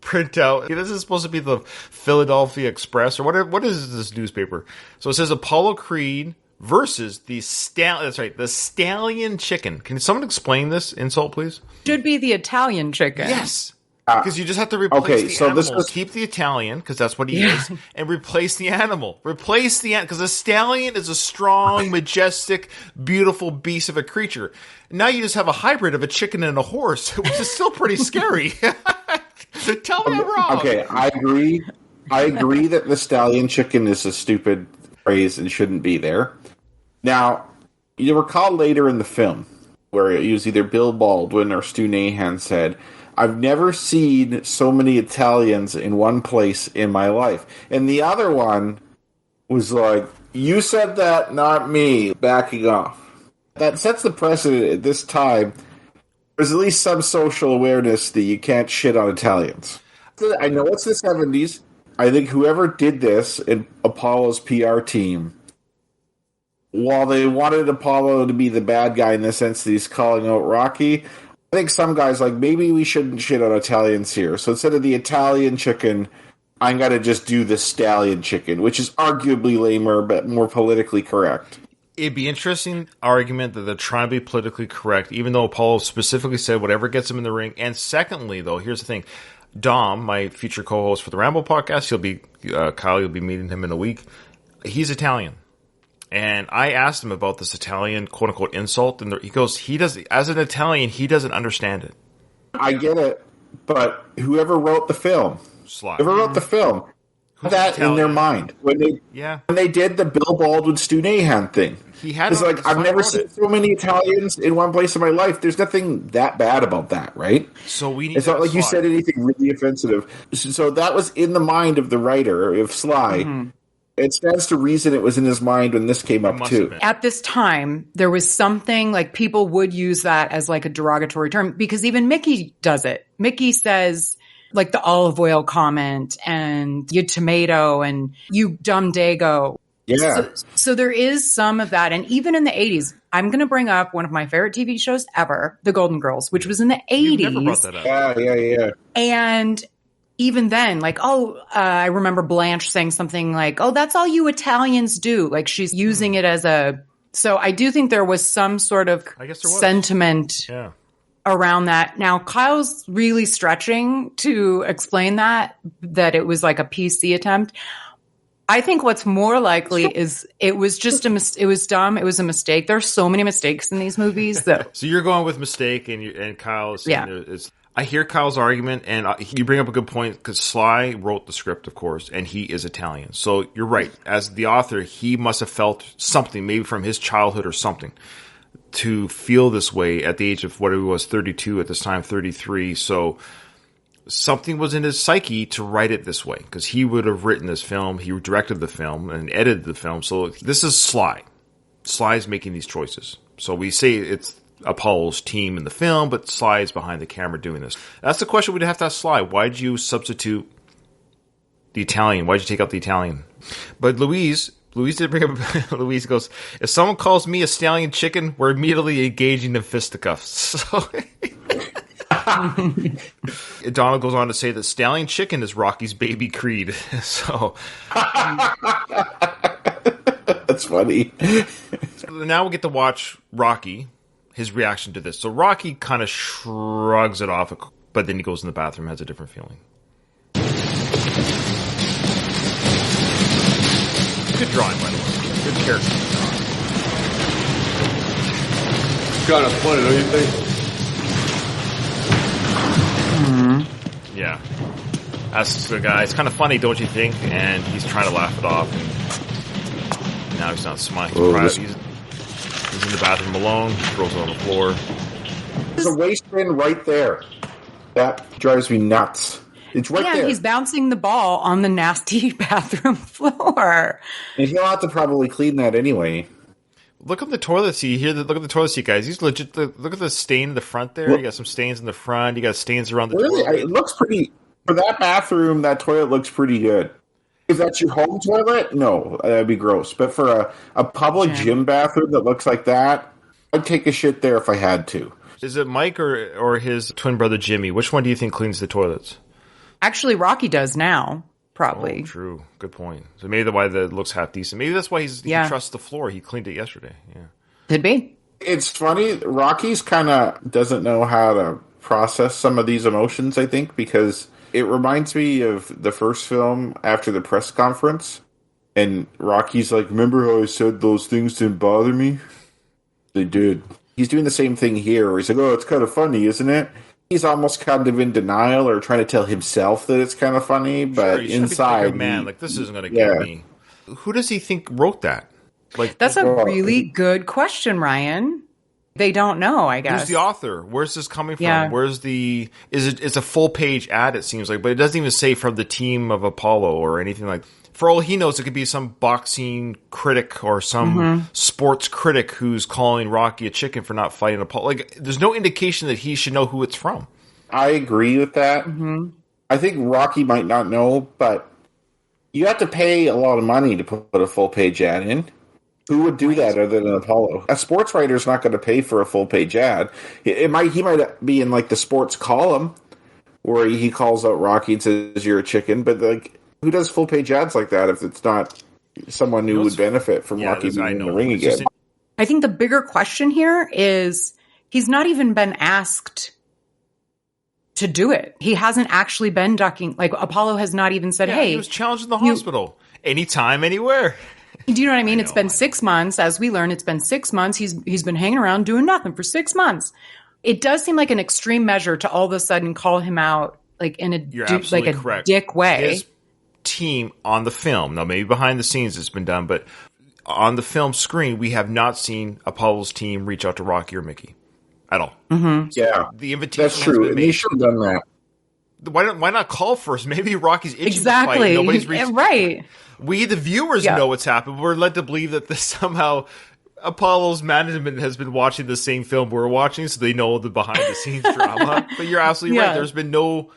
printout. This is supposed to be the Philadelphia Express or whatever. What is this newspaper? So it says Apollo Creed versus the Stallion Chicken. Can someone explain this insult, please? Should be the Italian chicken. Yes. Because you just have to replace the animal. Keep the Italian, because that's what he is, and replace the animal. Replace the animal, because a stallion is a strong, majestic, beautiful beast of a creature. Now you just have a hybrid of a chicken and a horse, which is still pretty scary. Tell me I'm wrong. Okay, I agree. I agree that the Stallion Chicken is a stupid phrase and shouldn't be there. Now, you recall later in the film, where it was either Bill Baldwin or Stu Nahan said, I've never seen so many Italians in one place in my life. And the other one was like, you said that, not me, backing off. That sets the precedent at this time. There's at least some social awareness that you can't shit on Italians. I know it's the 70s. I think whoever did this in Apollo's PR team, while they wanted Apollo to be the bad guy in the sense that he's calling out Rocky, I think some guys like, maybe we shouldn't shit on Italians here. So instead of the Italian chicken, I'm going to just do the Stallion Chicken, which is arguably lamer, but more politically correct. It'd be interesting argument that they're trying to be politically correct, even though Apollo specifically said whatever gets him in the ring. And secondly, though, here's the thing. Dom, my future co-host for the Rambo podcast, Kyle, you'll be meeting him in a week. He's Italian. And I asked him about this Italian quote-unquote insult, and he goes, as an Italian, he doesn't understand it. I get it, but whoever wrote the film, had that Italian in their mind when they did the Bill Baldwin Stu Nahan thing. It's like, I've never seen so many Italians in one place in my life. There's nothing that bad about that, right? So it's not like you said anything really offensive. So that was in the mind of the writer, of Sly. Mm-hmm. It stands to reason it was in his mind when this came up, too. At this time, there was something, like, people would use that as, like, a derogatory term, because even Mickey does it. Mickey says, like, the olive oil comment, and you tomato, and you dumb dago. Yeah. So there is some of that. And even in the 80s, I'm going to bring up one of my favorite TV shows ever, The Golden Girls, which was in the 80s. You never brought that up. Yeah. And even then, like, I remember Blanche saying something like, oh, that's all you Italians do. Like, she's using it as so I do think there was some sort of sentiment around that. Now, Kyle's really stretching to explain that it was like a PC attempt. I think what's more likely is it was just it was dumb. It was a mistake. There's so many mistakes in these movies that. So you're going with mistake, and Kyle is saying I hear Kyle's argument, and you bring up a good point because Sly wrote the script, of course, and he is Italian. So you're right. As the author, he must have felt something, maybe from his childhood or something, to feel this way at the age of what he was, 32 at this time, 33. So something was in his psyche to write it this way because he would have written this film. He directed the film and edited the film. So this is Sly. Sly's making these choices. So we say it's Apollo's team in the film, but Sly is behind the camera doing this. That's the question we'd have to ask Sly. Why did you substitute the Italian? Why did you take out the Italian? But Louise did bring up, Louise goes, if someone calls me a Stallion Chicken, we're immediately engaging in fisticuffs. So Donald goes on to say that Stallion Chicken is Rocky's baby Creed. So that's funny. Now we get to watch Rocky, his reaction to this. So Rocky kind of shrugs it off, but then he goes in the bathroom, has a different feeling. Good drawing, by the way. Good character drawing. Kind of funny, don't you think? Mm-hmm. Yeah. Asks the guy, it's kind of funny, don't you think? And he's trying to laugh it off. And now he's not smiling. He's in the bathroom alone, throws it on the floor. There's a waste bin right there. That drives me nuts. It's right there. He's bouncing the ball on the nasty bathroom floor. And he'll have to probably clean that anyway. Look at the toilet seat here. Look at the toilet seat, guys. He's legit. Look at the stain in the front there. You got some stains in the front. You got stains around the toilet. It looks pretty. For that bathroom, that toilet looks pretty good. If that's your home toilet, no, that'd be gross. But for a public gym bathroom that looks like that, I'd take a shit there if I had to. Is it Mike or his twin brother Jimmy? Which one do you think cleans the toilets? Actually, Rocky does now, probably. Oh, true. Good point. So maybe why that looks half decent. Maybe that's why he trusts the floor. He cleaned it yesterday. Yeah, could be. It's funny. Rocky's kind of doesn't know how to process some of these emotions, I think, because it reminds me of the first film after the press conference. And Rocky's like, remember how I said those things didn't bother me? They did. He's doing the same thing here. Where he's like, oh, it's kind of funny, isn't it? He's almost kind of in denial or trying to tell himself that it's kind of funny, but inside, man, like this isn't going to get me. Who does he think wrote that? Like that's a really good question, Ryan. They don't know, I guess. Who's the author? Where's this coming from? Yeah. Where's the? It's a full page ad. It seems like, but it doesn't even say from the team of Apollo or anything like. For all he knows, it could be some boxing critic or some sports critic who's calling Rocky a chicken for not fighting Apollo. Like, there's no indication that he should know who it's from. I agree with that. Mm-hmm. I think Rocky might not know, but you have to pay a lot of money to put a full-page ad in. Who would do that other than Apollo? A sports writer's not going to pay for a full-page ad. He might be in, like, the sports column where he calls out Rocky and says, you're a chicken, but, like, who does full-page ads like that if it's not someone who would benefit from Rocky being in the ring again? I think the bigger question here is he's not even been asked to do it. He hasn't actually been ducking. Like, Apollo has not even said, hey. He was challenged in the hospital. Anytime, anywhere. Do you know what I mean? It's been 6 months. As we learn, it's been 6 months. He's been hanging around doing nothing for 6 months. It does seem like an extreme measure to all of a sudden call him out like in a dick way. His team on the film, now maybe behind the scenes it's been done, but on the film screen we have not seen Apollo's team reach out to Rocky or Mickey at all. Mm-hmm. Yeah, the invitation that's true. And he should have done that. Why not call first? Maybe Rocky's itching to fight. Nobody's reached. Right. We the viewers know what's happened. We're led to believe that somehow Apollo's management has been watching the same film we're watching, so they know the behind the scenes drama. But you're absolutely right. There's been no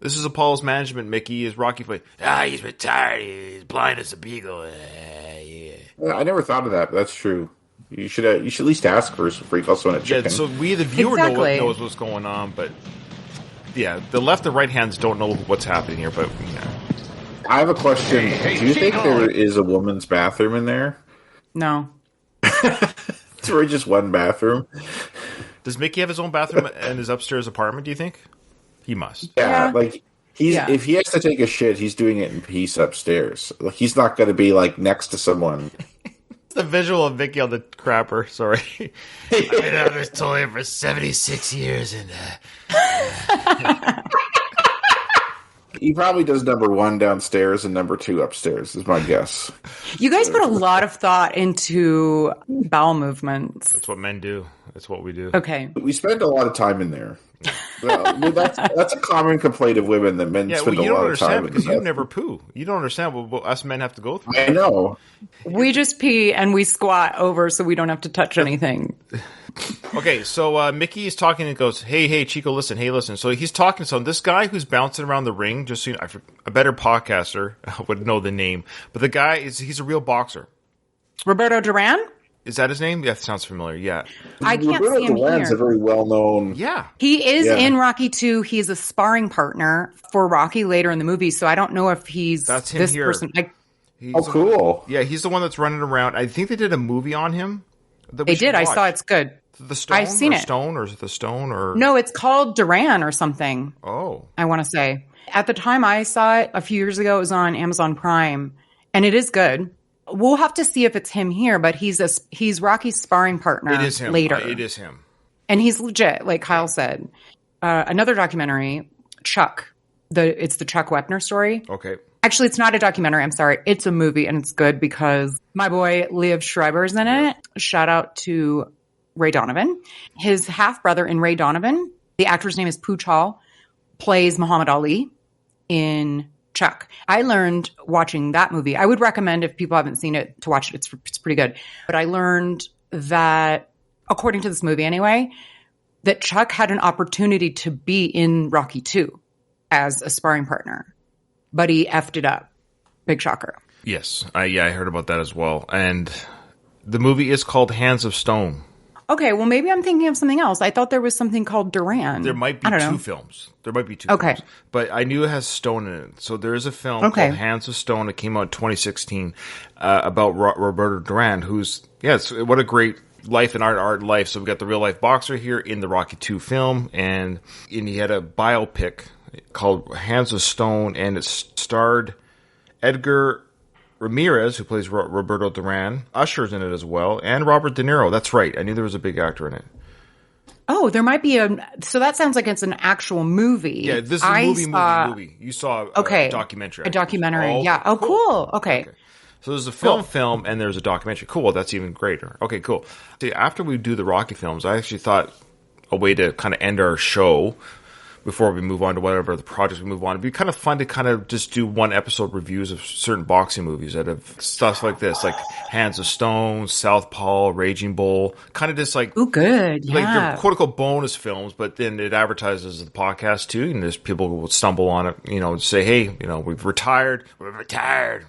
this is Apollo's management, Mickey. Is Rocky playing? He's retired. He's blind as a beagle. I never thought of that, but that's true. You should at least ask first before you call someone a chicken. Yeah, so we, the viewer, knows what's going on, but the left and right hands don't know what's happening here. But I have a question. Do you think there is a woman's bathroom in there? No. It's really just one bathroom. Does Mickey have his own bathroom in his upstairs apartment, do you think? He must. Yeah. Like, if he has to take a shit, he's doing it in peace upstairs. Like, he's not going to be, like, next to someone. It's the visual of Mickey on the crapper. Sorry. I've been on this toilet for 76 years. And He probably does number 1 downstairs and number 2 upstairs, is my guess. You guys put a lot of thought into bowel movements. That's what men do. That's what we do. Okay. We spend a lot of time in there. Well, that's a common complaint of women, that men spend a lot of time because you never poo. You don't understand what us men have to go through. I know. We just pee and we squat over so we don't have to touch anything. Okay, so Mickey is talking and goes, hey, Chico, listen, hey, listen. So he's talking to someone. This guy who's bouncing around the ring, just so you know, a better podcaster would know the name, but the guy, he's a real boxer. Roberto Duran? Is that his name? Yeah, that sounds familiar. Yeah. I can't Roberto see him Duran's here. a very well-known... Yeah. He is in Rocky 2. He's a sparring partner for Rocky later in the movie, so I don't know if he's That's him this here. person. Oh, cool. Yeah, he's the one that's running around. I think they did a movie on him. They did. I saw it's good. The Stone? I've seen it. Stone, or is it The Stone? Or No, it's called Duran or something. Oh. I want to say. At the time I saw it a few years ago, it was on Amazon Prime, and it is good. We'll have to see if it's him here, but he's Rocky's sparring partner. It is him. Later. It is him. And he's legit, like Kyle said. Another documentary, Chuck. It's the Chuck Wepner story. Okay. Actually, it's not a documentary. I'm sorry. It's a movie, and it's good because my boy Liev Schreiber's in it. Shout out to Ray Donovan. His half-brother in Ray Donovan, the actor's name is Pooch Hall, plays Muhammad Ali in Chuck. I learned watching that movie. I would recommend, if people haven't seen it, to watch it. It's pretty good. But I learned that, according to this movie anyway, that Chuck had an opportunity to be in Rocky 2 as a sparring partner. But he effed it up. Big shocker. Yes. I heard about that as well. And the movie is called Hands of Stone. Okay, well, maybe I'm thinking of something else. I thought there was something called Duran. There might be two films. There might be two films. But I knew it has Stone in it. So there is a film called Hands of Stone that came out in 2016 about Roberto Duran, who's, what a great life and art life. So we got the real life boxer here in the Rocky 2 film. And he had a biopic called Hands of Stone, and it starred Edgar Ramirez, who plays Roberto Duran. Usher's in it as well, and Robert De Niro. That's right. I knew there was a big actor in it. Oh, there might be so that sounds like it's an actual movie. Yeah, this is a movie. You saw a documentary. A documentary, yeah. Oh, cool. Okay. So there's a film, and there's a documentary. Cool, that's even greater. Okay, cool. See, after we do the Rocky films, I actually thought a way to kind of end our show before we move on to whatever the projects we move on. It'd be kind of fun to kind of just do one episode reviews of certain boxing movies that have stuff like this, like Hands of Stone, Southpaw, Raging Bull, kind of just like, ooh, good, like they're quote unquote bonus films, but then it advertises the podcast too, and there's people who will stumble on it, say, hey, we're retired,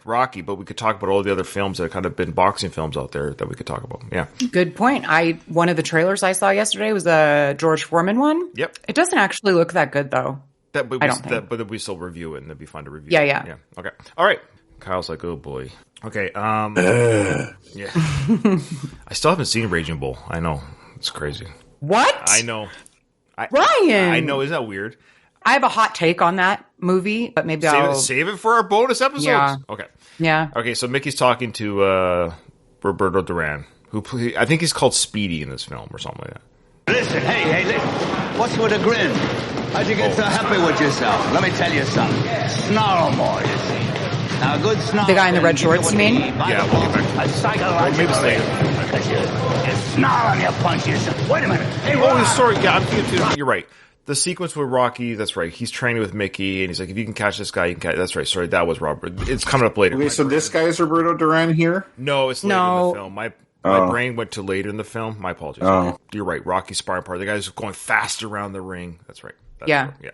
Rocky, but we could talk about all the other films that have kind of been boxing films out there that we could talk about. Yeah, good point. One of the trailers I saw yesterday was a George Foreman one. Yep, it doesn't actually look that good though. But we still review it, and it'd be fun to review. Yeah. Okay. All right. Kyle's like, oh boy. Okay. Yeah. I still haven't seen Raging Bull. I know, it's crazy. What? I know. Ryan. I know. Isn't that weird? I have a hot take on that movie, but maybe I'll save it for our bonus episodes. Yeah. Okay. Yeah. Okay. So Mickey's talking to Roberto Duran, I think he's called Speedy in this film or something like that. Listen, hey, what's with a grin? How'd you get so happy with yourself? Let me tell you something. Snarl more, you see. Now, a good snarl. The guy in the red shorts, you mean? Yeah, we'll get back. A psychological thing. Because you snarl and you punch yourself. Wait a minute. Hey, sorry. Yeah, I'm thinking too. You're right. The sequence with Rocky, that's right. He's training with Mickey, and he's like, if you can catch this guy, you can catch. That's right. Sorry, that was Robert. It's coming up later. Okay, so this guy is Roberto Duran here? No, it's later in the film. My brain went to later in the film. My apologies. Oh. You're right. Rocky sparring part. The guy's going fast around the ring. That's right. Yeah. Okay.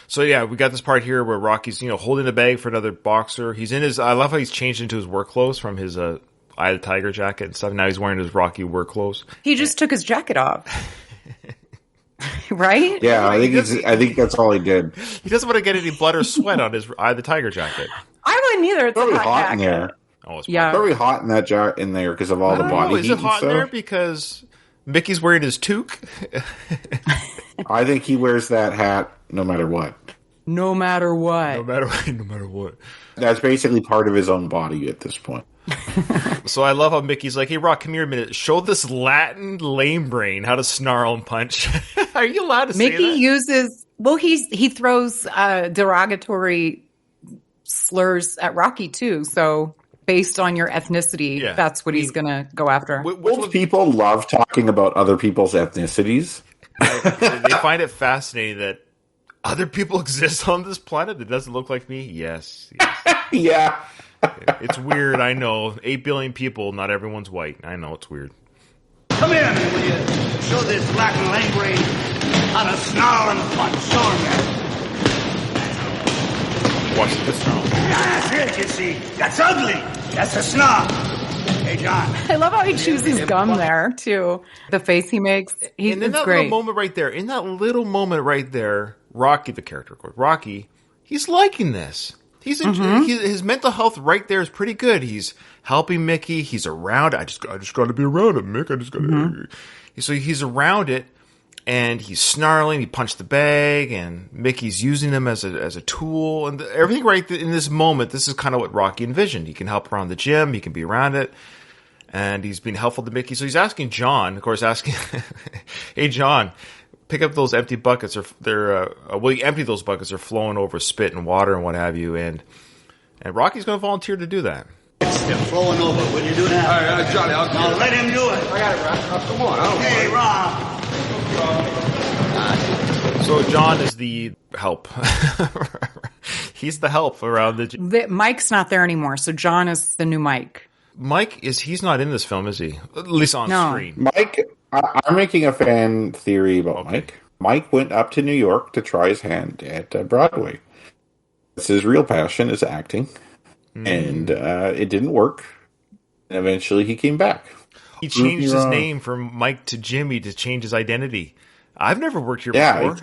So yeah, we got this part here where Rocky's, holding the bag for another boxer. He's in his, I love how he's changed into his work clothes from his, Eye of the Tiger jacket and stuff. Now he's wearing his Rocky work clothes. He just took his jacket off. Right? Yeah, I think that's all he did. He doesn't want to get any blood or sweat on his Eye of the Tiger jacket. I wouldn't either. It's probably hot jacket. in there. Oh, it's probably hot in that in there because of all the body heat. Is it hot and in there stuff? because Mickey's wearing his toque. I think he wears that hat no matter what. No matter what. No matter what. That's basically part of his own body at this point. So I love how Mickey's like, hey, Rock, come here a minute. Show this Latin lame brain how to snarl and punch. Are you allowed to say that? Mickey uses, well, he throws derogatory slurs at Rocky, too. So based on your ethnicity, that's what he's going to go after. Most people love talking about other people's ethnicities. They find it fascinating that other people exist on this planet that doesn't look like me. Yes. Yeah. It's weird, I know. 8 billion people, not everyone's white. I know, it's weird. Come here, will you? Show this Latin language how to snarl and punch. Show him that. Watch the snarl. That's it, you see. That's ugly. That's a snarl. Hey, John. I love how he chews his gum there, too. The face he makes. And in that great. little moment right there, Rocky, the character, of course, Rocky, he's liking this. His mental health right there is pretty good. He's helping Mickey. He's around. I just got to be around it, Mick. I just got to. So he's around it, and he's snarling. He punched the bag, and Mickey's using him as a tool, and everything right in this moment. This is kind of what Rocky envisioned. He can help around the gym. He can be around it, and he's being helpful to Mickey. So he's asking John, of course, hey John, pick up those empty buckets, or you empty those buckets. They're flowing over spit and water and what have you, and Rocky's going to volunteer to do that. They're flowing over. Will you do that? All right, Johnny, I'll Now let him do it. I got it, Rob. Come on. Hey, Rob. So John is the help. He's the help around the. Mike's not there anymore, so John is the new Mike. He's not in this film, is he? At least on screen. Mike, I'm making a fan theory about Mike. Mike went up to New York to try his hand at Broadway. It's his real passion is acting. And it didn't work. And eventually he came back. He changed his name from Mike to Jimmy to change his identity. I've never worked here before.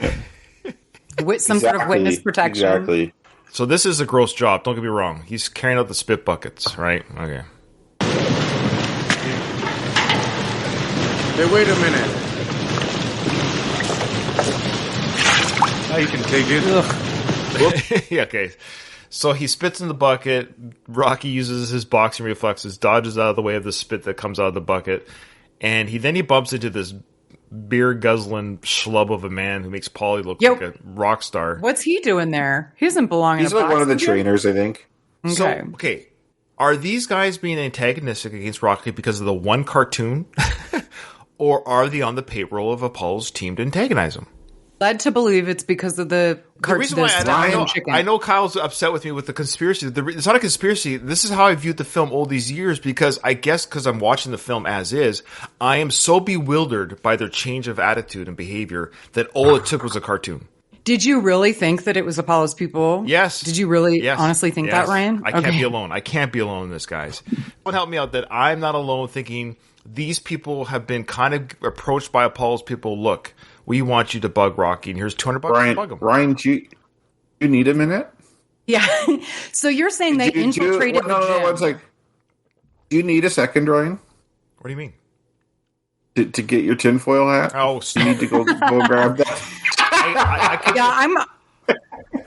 With some sort of witness protection. Exactly. So this is a gross job. Don't get me wrong. He's carrying out the spit buckets, right? Okay. Hey, wait a minute. Now you can take it. Yeah, okay. So he spits in the bucket. Rocky uses his boxing reflexes, dodges out of the way of the spit that comes out of the bucket, and he bumps into this beer guzzling schlub of a man who makes Paulie look like a rock star. What's he doing there? He doesn't belong in a boxing He's like one of the trainers, I think. Okay. Are these guys being antagonistic against Rocky because of the one cartoon? Or are they on the payroll of Apollo's team to antagonize him? Led to believe it's because of the reason why Stallion Chicken. I know Kyle's upset with me with the conspiracy. It's not a conspiracy. This is how I viewed the film all these years because I'm watching the film as is, I am so bewildered by their change of attitude and behavior that all it took was a cartoon. Did you really think that it was Apollo's people? Yes. Did you really honestly think that, Ryan? I can't be alone. I can't be alone in this, guys. Don't help me out that I'm not alone thinking these people have been kind of approached by Apollo's people. Look, we want you to bug Rocky, and here's $200 to bug him. Ryan, do you need a minute? Yeah. So you're saying they infiltrated the gym. No, one second. Do you need a second, Ryan? What do you mean? To get your tinfoil hat? Oh, you need to go grab that.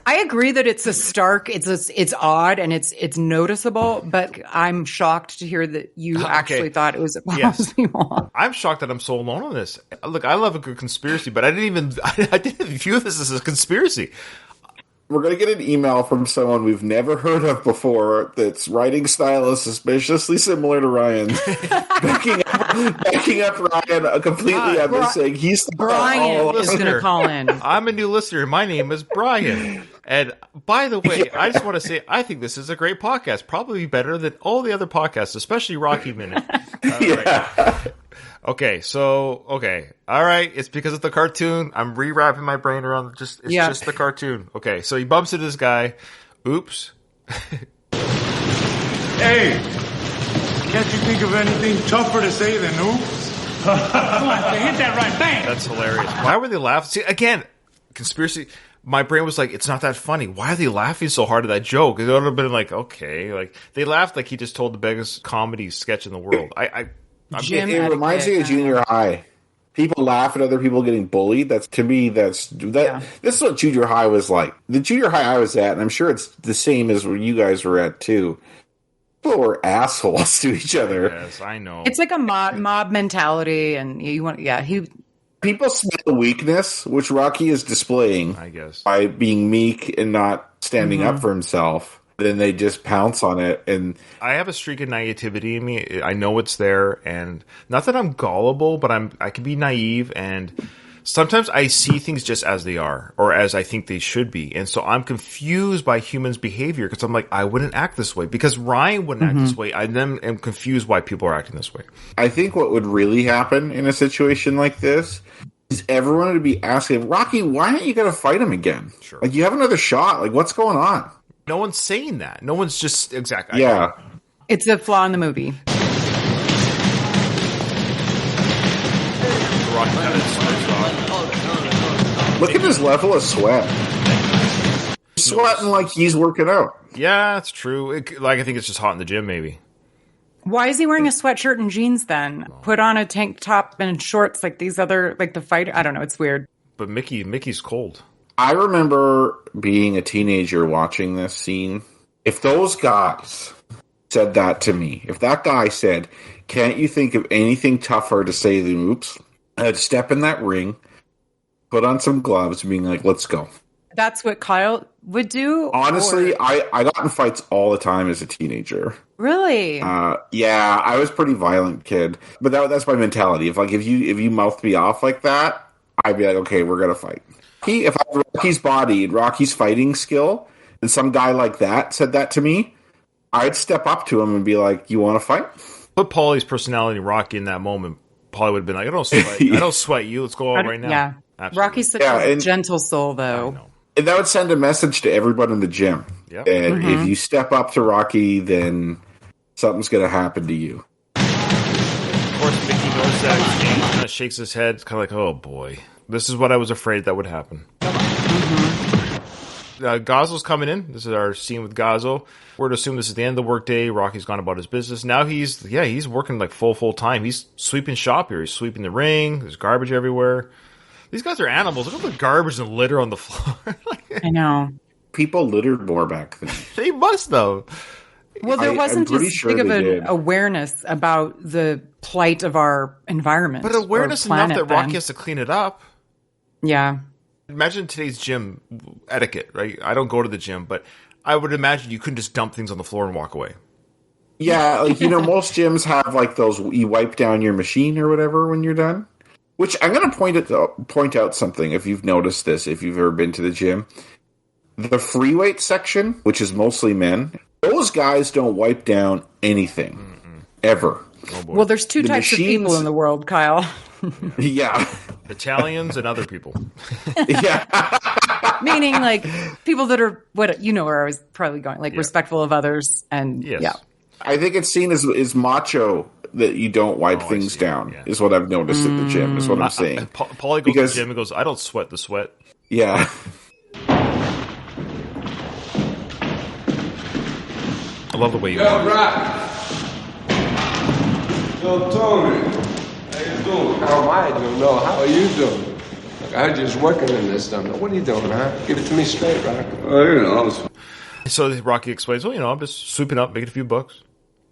I agree that it's it's odd and it's noticeable, but I'm shocked to hear that you actually thought it was Apollo's people. I'm shocked that I'm so alone on this. Look, I love a good conspiracy, but I didn't view this as a conspiracy. We're going to get an email from someone we've never heard of before that's writing style is suspiciously similar to Ryan's. backing up Ryan completely on this, saying he's the Brian is going to call in. I'm a new listener. My name is Brian. And by the way, I just want to say, I think this is a great podcast. Probably better than all the other podcasts, especially Rocky Minute. Right. Okay, all right. It's because of the cartoon. I'm rewrapping my brain around just the cartoon. Okay, so he bumps into this guy. Oops. Hey, can't you think of anything tougher to say than oops? Come on, hit that right, bang! That's hilarious. Why were they laughing? See, again, conspiracy. My brain was like, it's not that funny. Why are they laughing so hard at that joke? It would have been like, okay, like they laughed like he just told the biggest comedy sketch in the world. It reminds me of junior high. People laugh at other people getting bullied. That's to me. This is what junior high was like. The junior high I was at, and I'm sure it's the same as where you guys were at too. People were assholes to each other. Yes, I know. It's like a mob mentality, and you want, People smell the weakness, which Rocky is displaying, I guess, by being meek and not standing up for himself. Then they just pounce on it. And I have a streak of naivety in me. I know it's there, and not that I'm gullible, but I can be naive, and sometimes I see things just as they are, or as I think they should be. And so I'm confused by humans' behavior, because I'm like, I wouldn't act this way. Because Ryan wouldn't act this way. I then am confused why people are acting this way. I think what would really happen in a situation like this is everyone would be asking, Rocky, why aren't you going to fight him again? Sure. Like, you have another shot. Like, what's going on? No one's saying that. No one's just exactly. Yeah. it's a flaw in the movie. Look at his level of sweat. He's sweating like he's working out. Yeah, that's true. I think it's just hot in the gym, maybe. Why is he wearing a sweatshirt and jeans then? Put on a tank top and shorts like these other, like the fighter. I don't know. It's weird. But Mickey's cold. I remember being a teenager watching this scene. If those guys said that to me, if that guy said, can't you think of anything tougher to say than oops, I'd step in that ring, put on some gloves, being like, let's go. That's what Kyle would do? Honestly, I got in fights all the time as a teenager. Really? Yeah, I was a pretty violent kid. But that's my mentality. If you mouthed me off like that, I'd be like, okay, we're gonna fight. If I had Rocky's body and Rocky's fighting skill, and some guy like that said that to me, I'd step up to him and be like, you want to fight? Put Paulie's personality in Rocky in that moment. Paulie would have been like, I don't sweat you. Let's go out right now. Yeah. Absolutely. Rocky's such a gentle soul, though. And that would send a message to everyone in the gym. Yep. And if you step up to Rocky, then something's going to happen to you. Of course, Mickey knows that. He kind of shakes his head. It's kind of like, oh boy. This is what I was afraid that would happen. Gazzo's coming in. This is our scene with Gazzo. We're to assume this is the end of the workday. Rocky's gone about his business. Now he's working like full time. He's sweeping shop here. He's sweeping the ring. There's garbage everywhere. These guys are animals. Look at the garbage and litter on the floor. I know. People littered more back then. They must, though. Well, there wasn't as sure big of an did. awareness about the plight of our environment. But awareness enough that Rocky has to clean it up. Yeah. Imagine today's gym etiquette, right? I don't go to the gym, but I would imagine you couldn't just dump things on the floor and walk away. Yeah, like, most gyms have like those, you wipe down your machine or whatever when you're done. Which I'm going to point out something, if you've noticed this, if you've ever been to the gym. The free weight section, which is mostly men, those guys don't wipe down anything. Ever. Oh boy. Well, there's two types of people in the world, Kyle. Yeah. Italians and other people. Yeah. Meaning, like, people that are, where I was probably going, like, respectful of others. And, Yes. yeah. I think it's seen as macho that you don't wipe things down, is what I've noticed at the gym, is what I'm saying. Paulie goes to the gym and goes, I don't sweat the sweat. Yeah. I love the way you Yo, Rock. Yo, Tony. How you doing? How am I doing? No, how are you doing? Look, I heard you was working in this stuff. What are you doing, huh? Give it to me straight, Rock. So Rocky explains, I'm just swooping up, making a few bucks.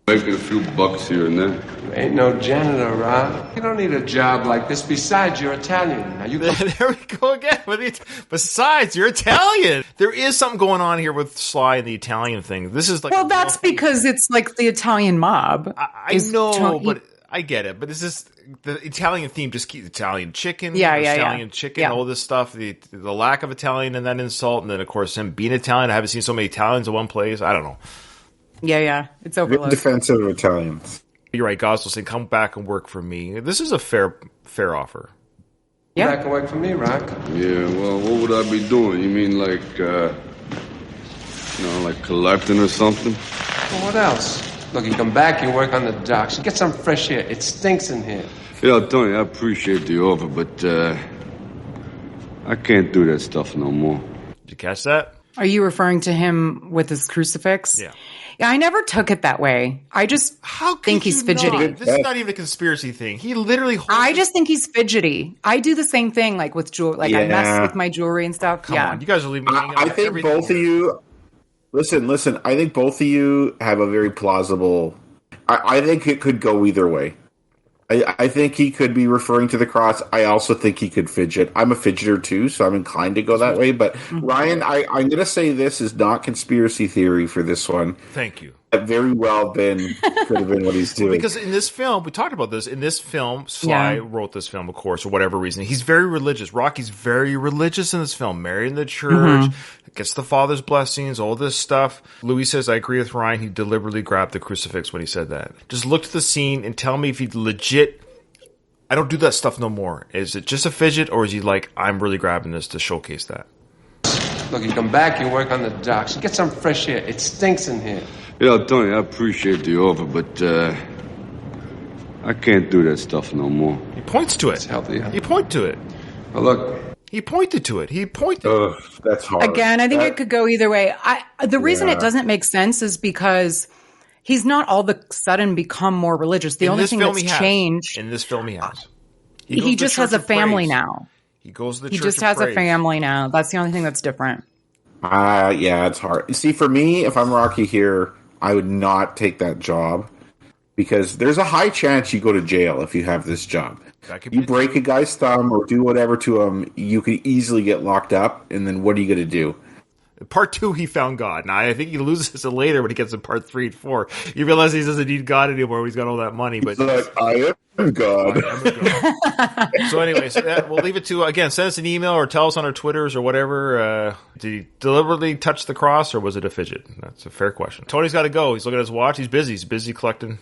Making a few bucks here and there. You ain't no janitor, Rock. You don't need a job like this. Besides, you're Italian. Now you There we go again. Besides, you're Italian. There is something going on here with Sly and the Italian thing. This is like, well, that's because it's like the Italian mob. I know, but I get it. But this is the Italian theme. Just keep Italian chicken, Italian chicken, all this stuff. The lack of Italian in that insult, and then of course him being Italian. I haven't seen so many Italians in one place. I don't know. Yeah, it's overlooked. Defensive of Italians. You're right, Gosling saying, come back and work for me. This is a fair offer. Yeah. back and work for me, Rock. Yeah, well, what would I be doing? You mean like, like collecting or something? Well, what else? Look, you come back, you work on the docks. You get some fresh air. It stinks in here. Yeah, Tony, I appreciate the offer, but I can't do that stuff no more. Did you catch that? Are you referring to him with his crucifix? Yeah. Yeah, I never took it that way. I just think he's fidgety. This is not even a conspiracy thing. He literally. I just think he's fidgety. I do the same thing, like with jewelry. Like I mess with my jewelry and stuff. Come on, you guys are leaving me hanging. I think both of you. Listen. I think both of you have a very plausible. I think it could go either way. I think he could be referring to the cross. I also think he could fidget. I'm a fidgeter too, so I'm inclined to go that way. But Ryan, I'm going to say this is not conspiracy theory for this one. Thank you. That very well could have been what he's doing. Because in this film, we talked about this. In this film, Sly wrote this film, of course, for whatever reason. He's very religious. Rocky's very religious in this film. Married in the church, gets the father's blessings, all this stuff. Louis says, I agree with Ryan. He deliberately grabbed the crucifix when he said that. Just look at the scene and tell me if he legit, I don't do that stuff no more. Is it just a fidget, or is he like, I'm really grabbing this to showcase that? Look, you come back, you work on the docks, get some fresh air. It stinks in here. Tony, I appreciate the offer, but I can't do that stuff no more. He points to it. It's healthy. He pointed to it. Well, look. He pointed to it. He pointed. That's hard. Again, I think it could go either way. The reason it doesn't make sense is because he's not all of a sudden become more religious. The only thing that's changed in this film, he has. He just has a family now. He goes to the church. He just has a family now. That's the only thing that's different. Yeah, it's hard. See, for me, if I'm Rocky here, I would not take that job because there's a high chance you go to jail if you have this job. You break a guy's thumb or do whatever to him, you could easily get locked up, and then what are you going to do? Part 2, he found God. Now, I think he loses it later when he gets in part 3 and 4. You realize he doesn't need God anymore when he's got all that money. But he's like, I am God. So anyway, we'll leave it to, again, send us an email or tell us on our Twitters or whatever. Did he deliberately touch the cross, or was it a fidget? That's a fair question. Tony's got to go. He's looking at his watch. He's busy. He's busy collecting.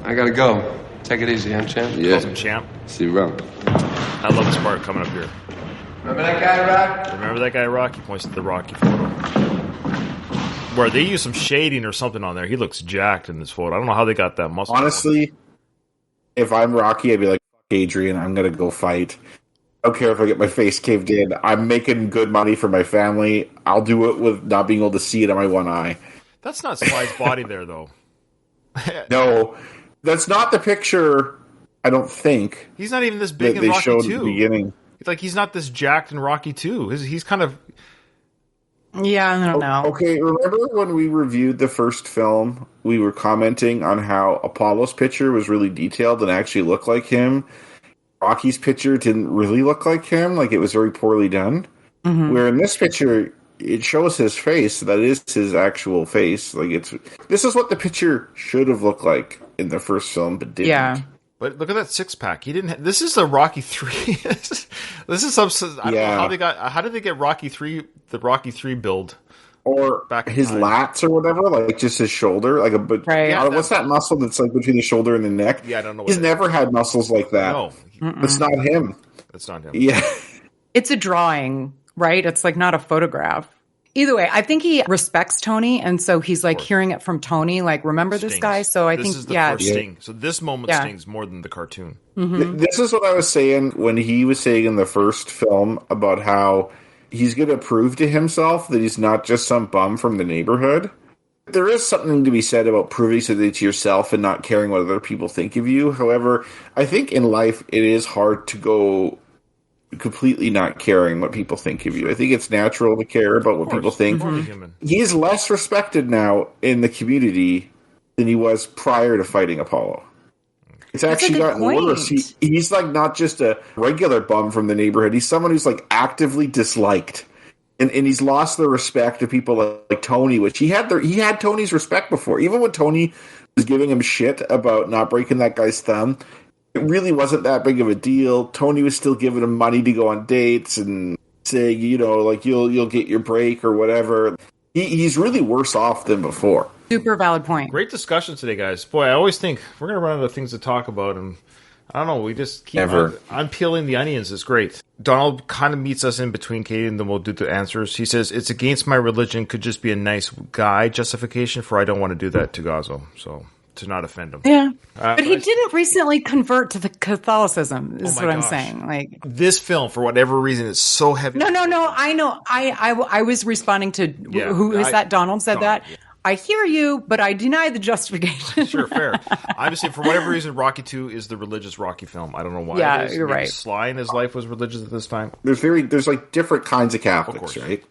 I got to go. Take it easy, huh, champ? Yeah. Calls him champ. See you around. I love this part coming up here. Remember that guy, Rock? Remember that guy, Rock? He points to the Rocky photo. Where they use some shading or something on there. He looks jacked in this photo. I don't know how they got that muscle. Honestly, if I'm Rocky, I'd be like, fuck Adrian, I'm going to go fight. I don't care if I get my face caved in. I'm making good money for my family. I'll do it with not being able to see it on my one eye. That's not Sly's body there, though. No, that's not the picture, I don't think. He's not even this big in they Rocky showed 2. at the beginning. It's like he's not this jacked in Rocky 2. He's kind of... Yeah, I don't know. Okay, remember when we reviewed the first film, we were commenting on how Apollo's picture was really detailed and actually looked like him. Rocky's picture didn't really look like him, like it was very poorly done. Mm-hmm. Where in this picture, it shows his face. That is his actual face. Like this is what the picture should have looked like in the first film, but didn't. Yeah. But look at that six pack. He didn't. This is a Rocky 3. This is some. I don't know how they got. How did they get Rocky 3? The Rocky 3 build, or back his lats or whatever, like just his shoulder, like a. But what's that muscle that's like between the shoulder and the neck? Yeah, I don't know. He's never had muscles like that. No, it's not him. It's not him. Yeah, it's a drawing, right? It's like not a photograph. Either way, I think he respects Tony, and so he's like hearing it from Tony, like, remember this guy? So I think, this is the first sting. So this moment stings more than the cartoon. Mm-hmm. This is what I was saying when he was saying in the first film about how he's going to prove to himself that he's not just some bum from the neighborhood. There is something to be said about proving something to yourself and not caring what other people think of you. However, I think in life it is hard to go completely not caring what people think of you. I think it's natural to care about what people think. Mm-hmm. He's less respected now in the community than he was prior to fighting Apollo. It's actually gotten worse. He's like not just a regular bum from the neighborhood. He's someone who's like actively disliked. And he's lost the respect of people like Tony, which he had Tony's respect before. Even when Tony was giving him shit about not breaking that guy's thumb, it really wasn't that big of a deal. Tony was still giving him money to go on dates and saying, like you'll get your break or whatever. He's really worse off than before. Super valid point. Great discussion today, guys. Boy, I always think we're going to run out of things to talk about, and I don't know. We just keep unpeeling the onions. It's great. Donald kind of meets us in between, Katie, and then we'll do the answers. He says, it's against my religion, could just be a nice guy justification for I don't want to do that to Gazzo. So, to not offend him. Yeah. But he didn't recently convert to the Catholicism, is what I'm saying. Like this film, for whatever reason, is so heavy. No. I know. I was responding to who is that? Donald said that. Yeah. I hear you, but I deny the justification. Sure, fair. Obviously, for whatever reason, Rocky 2 is the religious Rocky film. I don't know why. Yeah, it is. you're Maybe right. Sly in his life was religious at this time. There's like different kinds of Catholics, right?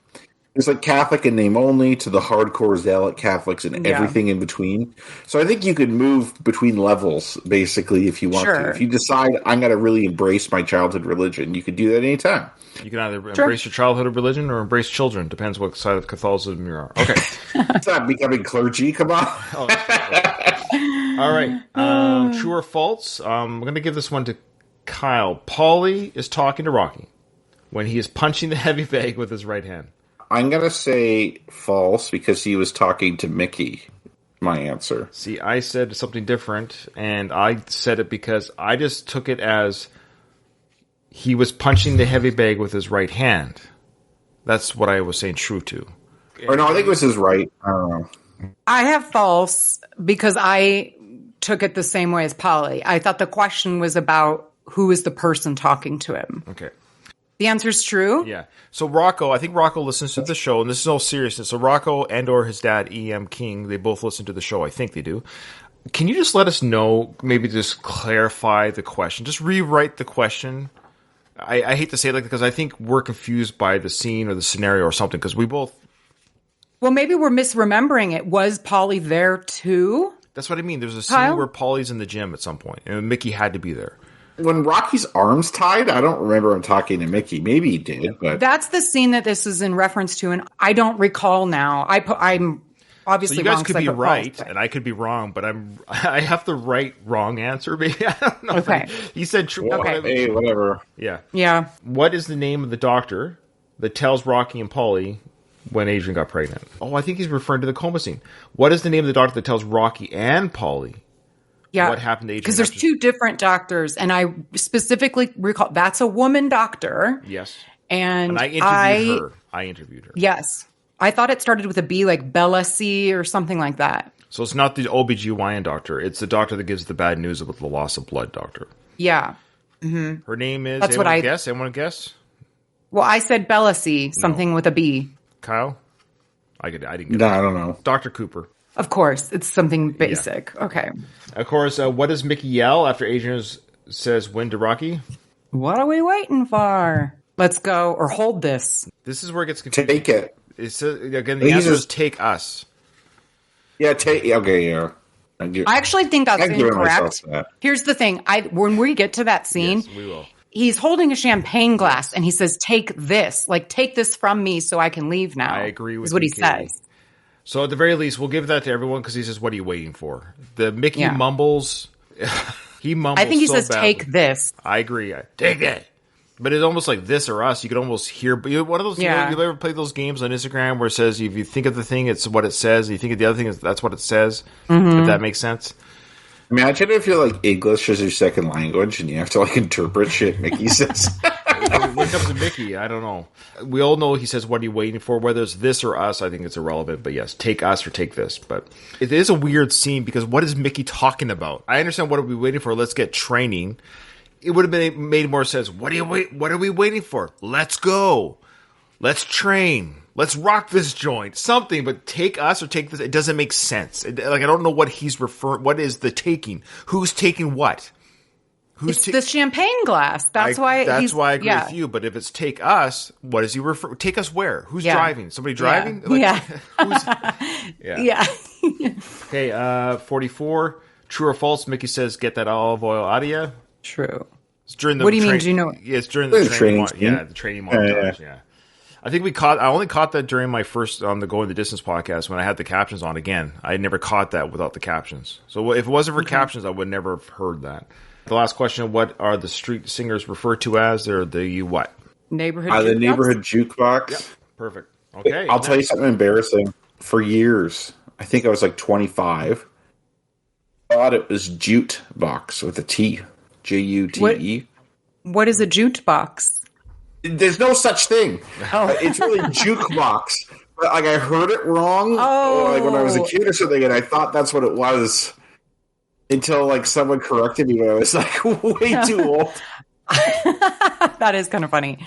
There's like Catholic in name only to the hardcore zealot Catholics and everything in between. So I think you could move between levels, basically, if you want to. If you decide, I'm going to really embrace my childhood religion, you could do that anytime. You can either embrace your childhood religion or embrace children. Depends what side of Catholicism you are. Okay. It's not becoming clergy. Come on. All right. True or false? I'm going to give this one to Kyle. Paulie is talking to Rocky when he is punching the heavy bag with his right hand. I'm going to say false because he was talking to Mickey. My answer. See, I said something different, and I said it because I just took it as he was punching the heavy bag with his right hand. That's what I was saying true to. Or no, I think it was his right. I don't know. I have false because I took it the same way as Polly. I thought the question was about who is the person talking to him. Okay. The answer's true? Yeah. So Rocco, I think Rocco listens to the show, and this is all seriousness. So Rocco and or his dad, E.M. King, they both listen to the show. I think they do. Can you just let us know, maybe just clarify the question? Just rewrite the question. I hate to say it like that because I think we're confused by the scene or the scenario or something because we both... Well, maybe we're misremembering it. Was Polly there too? That's what I mean. There's a scene where Paulie's in the gym at some point, and Mickey had to be there. When Rocky's arms tied, I don't remember him talking to Mickey. Maybe he did, but that's the scene that this is in reference to, and I don't recall now. I'm obviously so you guys wrong could be right, and I could be wrong, but I have the wrong answer. Maybe I don't know. Okay, he said true. Well, okay, hey, whatever. Yeah. What is the name of the doctor that tells Rocky and Paulie when Adrian got pregnant? Oh, I think he's referring to the coma scene. What is the name of the doctor that tells Rocky and Paulie? Yeah, what happened to Adrian? Because there's two different doctors, and I specifically recall that's a woman doctor. Yes, and I interviewed her. I interviewed her. Yes, I thought it started with a B, like Bella C or something like that. So it's not the OBGYN doctor; it's the doctor that gives the bad news about the loss of blood doctor. Yeah, mm-hmm. Her name is. That's what I guess. Anyone guess? Well, I said Bella C, something with a B. Kyle, I didn't get No, it. I don't know. Dr. Cooper. Of course, it's something basic. Yeah. Okay. Of course, what does Mickey yell after Adrian says win to Rocky? What are we waiting for? Let's go or hold this. This is where it gets confusing. Take it. It says, again, the answer is take us. Yeah, okay, yeah. I actually think that's incorrect. That. Here's the thing. When we get to that scene, yes, we will. He's holding a champagne glass and he says, take this. Like, take this from me so I can leave now. I agree with you, is what he Katie. says. So at the very least, we'll give that to everyone because he says, what are you waiting for? The Mickey mumbles. He mumbles I think he so says, badly. take this. I agree. Take it. But it's almost like this or us. You could almost hear. One of those. Yeah. You've ever played those games on Instagram where it says if you think of the thing, it's what it says. And you think of the other thing, that's what it says. Mm-hmm. If that makes sense. Imagine if you're like English is your second language and you have to like interpret shit Mickey says. When it comes to Mickey, I don't know. We all know he says, "What are you waiting for?" Whether it's this or us, I think it's irrelevant. But yes, take us or take this. But it is a weird scene because what is Mickey talking about? I understand what are we waiting for. Let's get training. It would have made more sense. What are we waiting for? Let's go. Let's train. Let's rock this joint. Something, but take us or take this. It doesn't make sense. I don't know what he's referring. What is the taking? Who's taking what? It's the champagne glass. That's why I agree with you. But if it's take us, what does he refer? Take us where? Who's driving? Somebody driving? Yeah. Yeah. Okay. 44. True or false? Mickey says, "Get that olive oil out of you." True. It's during the. What do you mean? Do you know? Yeah, it's during the training. The training montage. Yeah. I think I only caught that during my first on the Going the Distance podcast when I had the captions on again. I never caught that without the captions. So if it wasn't for captions, I would never have heard that. The last question, what are the street singers referred to as? They're the what? Neighborhood the neighborhood jukebox. Yep. Perfect. Okay. I'll tell you something embarrassing. For years, I think I was like 25, I thought it was jute box with a T. Jute. What is a jute box? There's no such thing. Oh. It's really jukebox. But like I heard it wrong like when I was a kid or something, and I thought that's what it was until like someone corrected me when I was like way too old. That is kind of funny.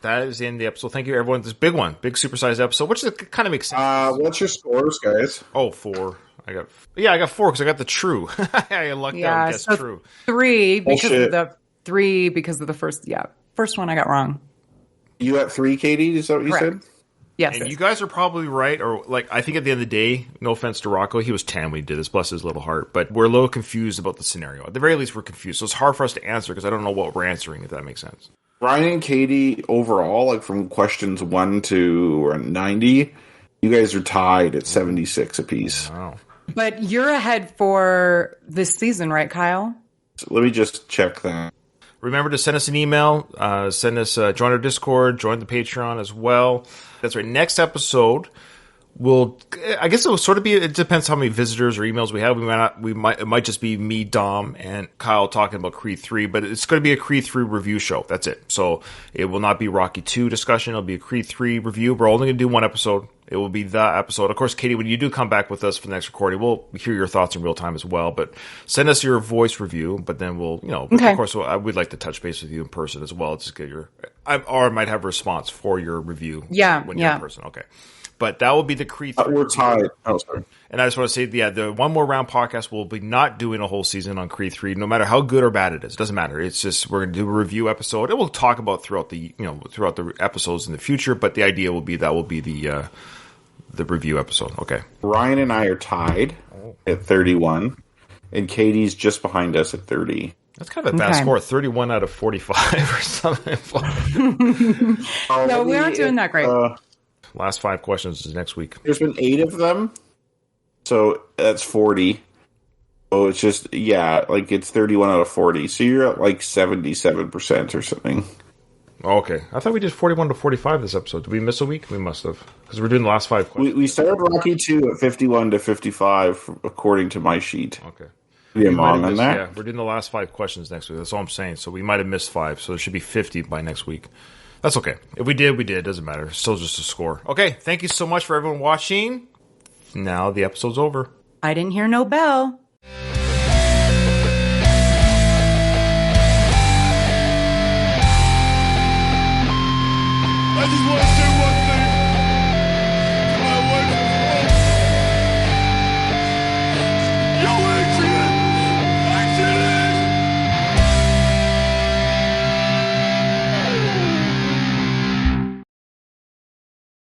that is in the episode. Thank you, everyone. This big one, big supersized episode, which is kind of makes sense. What's your scores, guys? Oh, 4. I got 4 because I got the true. I lucked out and guessed true. 3 because of the first one I got wrong. You got 3, Katie? Is that what you said? Yes. And you guys are probably right, or I think at the end of the day, no offense to Rocco, he was 10 when he did this, bless his little heart, but we're a little confused about the scenario. At the very least, we're confused. So it's hard for us to answer because I don't know what we're answering, if that makes sense. Ryan and Katie, overall, like from questions 1 to 90, you guys are tied at 76 apiece. Wow. But you're ahead for this season, right, Kyle? So let me just check that. Remember to send us an email, join our Discord, join the Patreon as well. That's right. Next episode, I guess it will sort of be, it depends how many visitors or emails we have. It might just be me, Dom, and Kyle talking about Creed 3, but it's going to be a Creed 3 review show. That's it. So it will not be Rocky 2 discussion. It'll be a Creed 3 review. We're only going to do one episode. It will be the episode. Of course, Katie, when you do come back with us for the next recording, we'll hear your thoughts in real time as well. But send us your voice review. But then we'll, of course, we'd like to touch base with you in person as well. Just get I might have a response for your review. When you're in person. Okay. But that will be the Creed 3. We're tied. Oh, sorry. And I just want to say, the One More Round podcast will be not doing a whole season on Creed 3, no matter how good or bad it is. It doesn't matter. It's just, we're going to do a review episode. And we'll talk about throughout the episodes in the future. But the idea will be that will be the review episode. Okay. Ryan and I are tied at 31. And Katie's just behind us at 30. That's kind of a bad score. 31 out of 45 or something. No, we aren't doing that great. Last 5 questions is next week. There's been 8 of them. So that's 40. Oh, it's just, it's 31 out of 40. So you're at like 77% or something. Okay. I thought we did 41 to 45 this episode. Did we miss a week? We must have. Because we're doing the last 5 questions. We started Rocky 2 at 51 to 55, according to my sheet. Okay. Am I wrong on that? Yeah, we're doing the last 5 questions next week. That's all I'm saying. So we might have missed 5. So there should be 50 by next week. That's okay. If we did, we did. Doesn't matter. It's still just a score. Okay. Thank you so much for everyone watching. Now the episode's over. I didn't hear no bell. I just want to say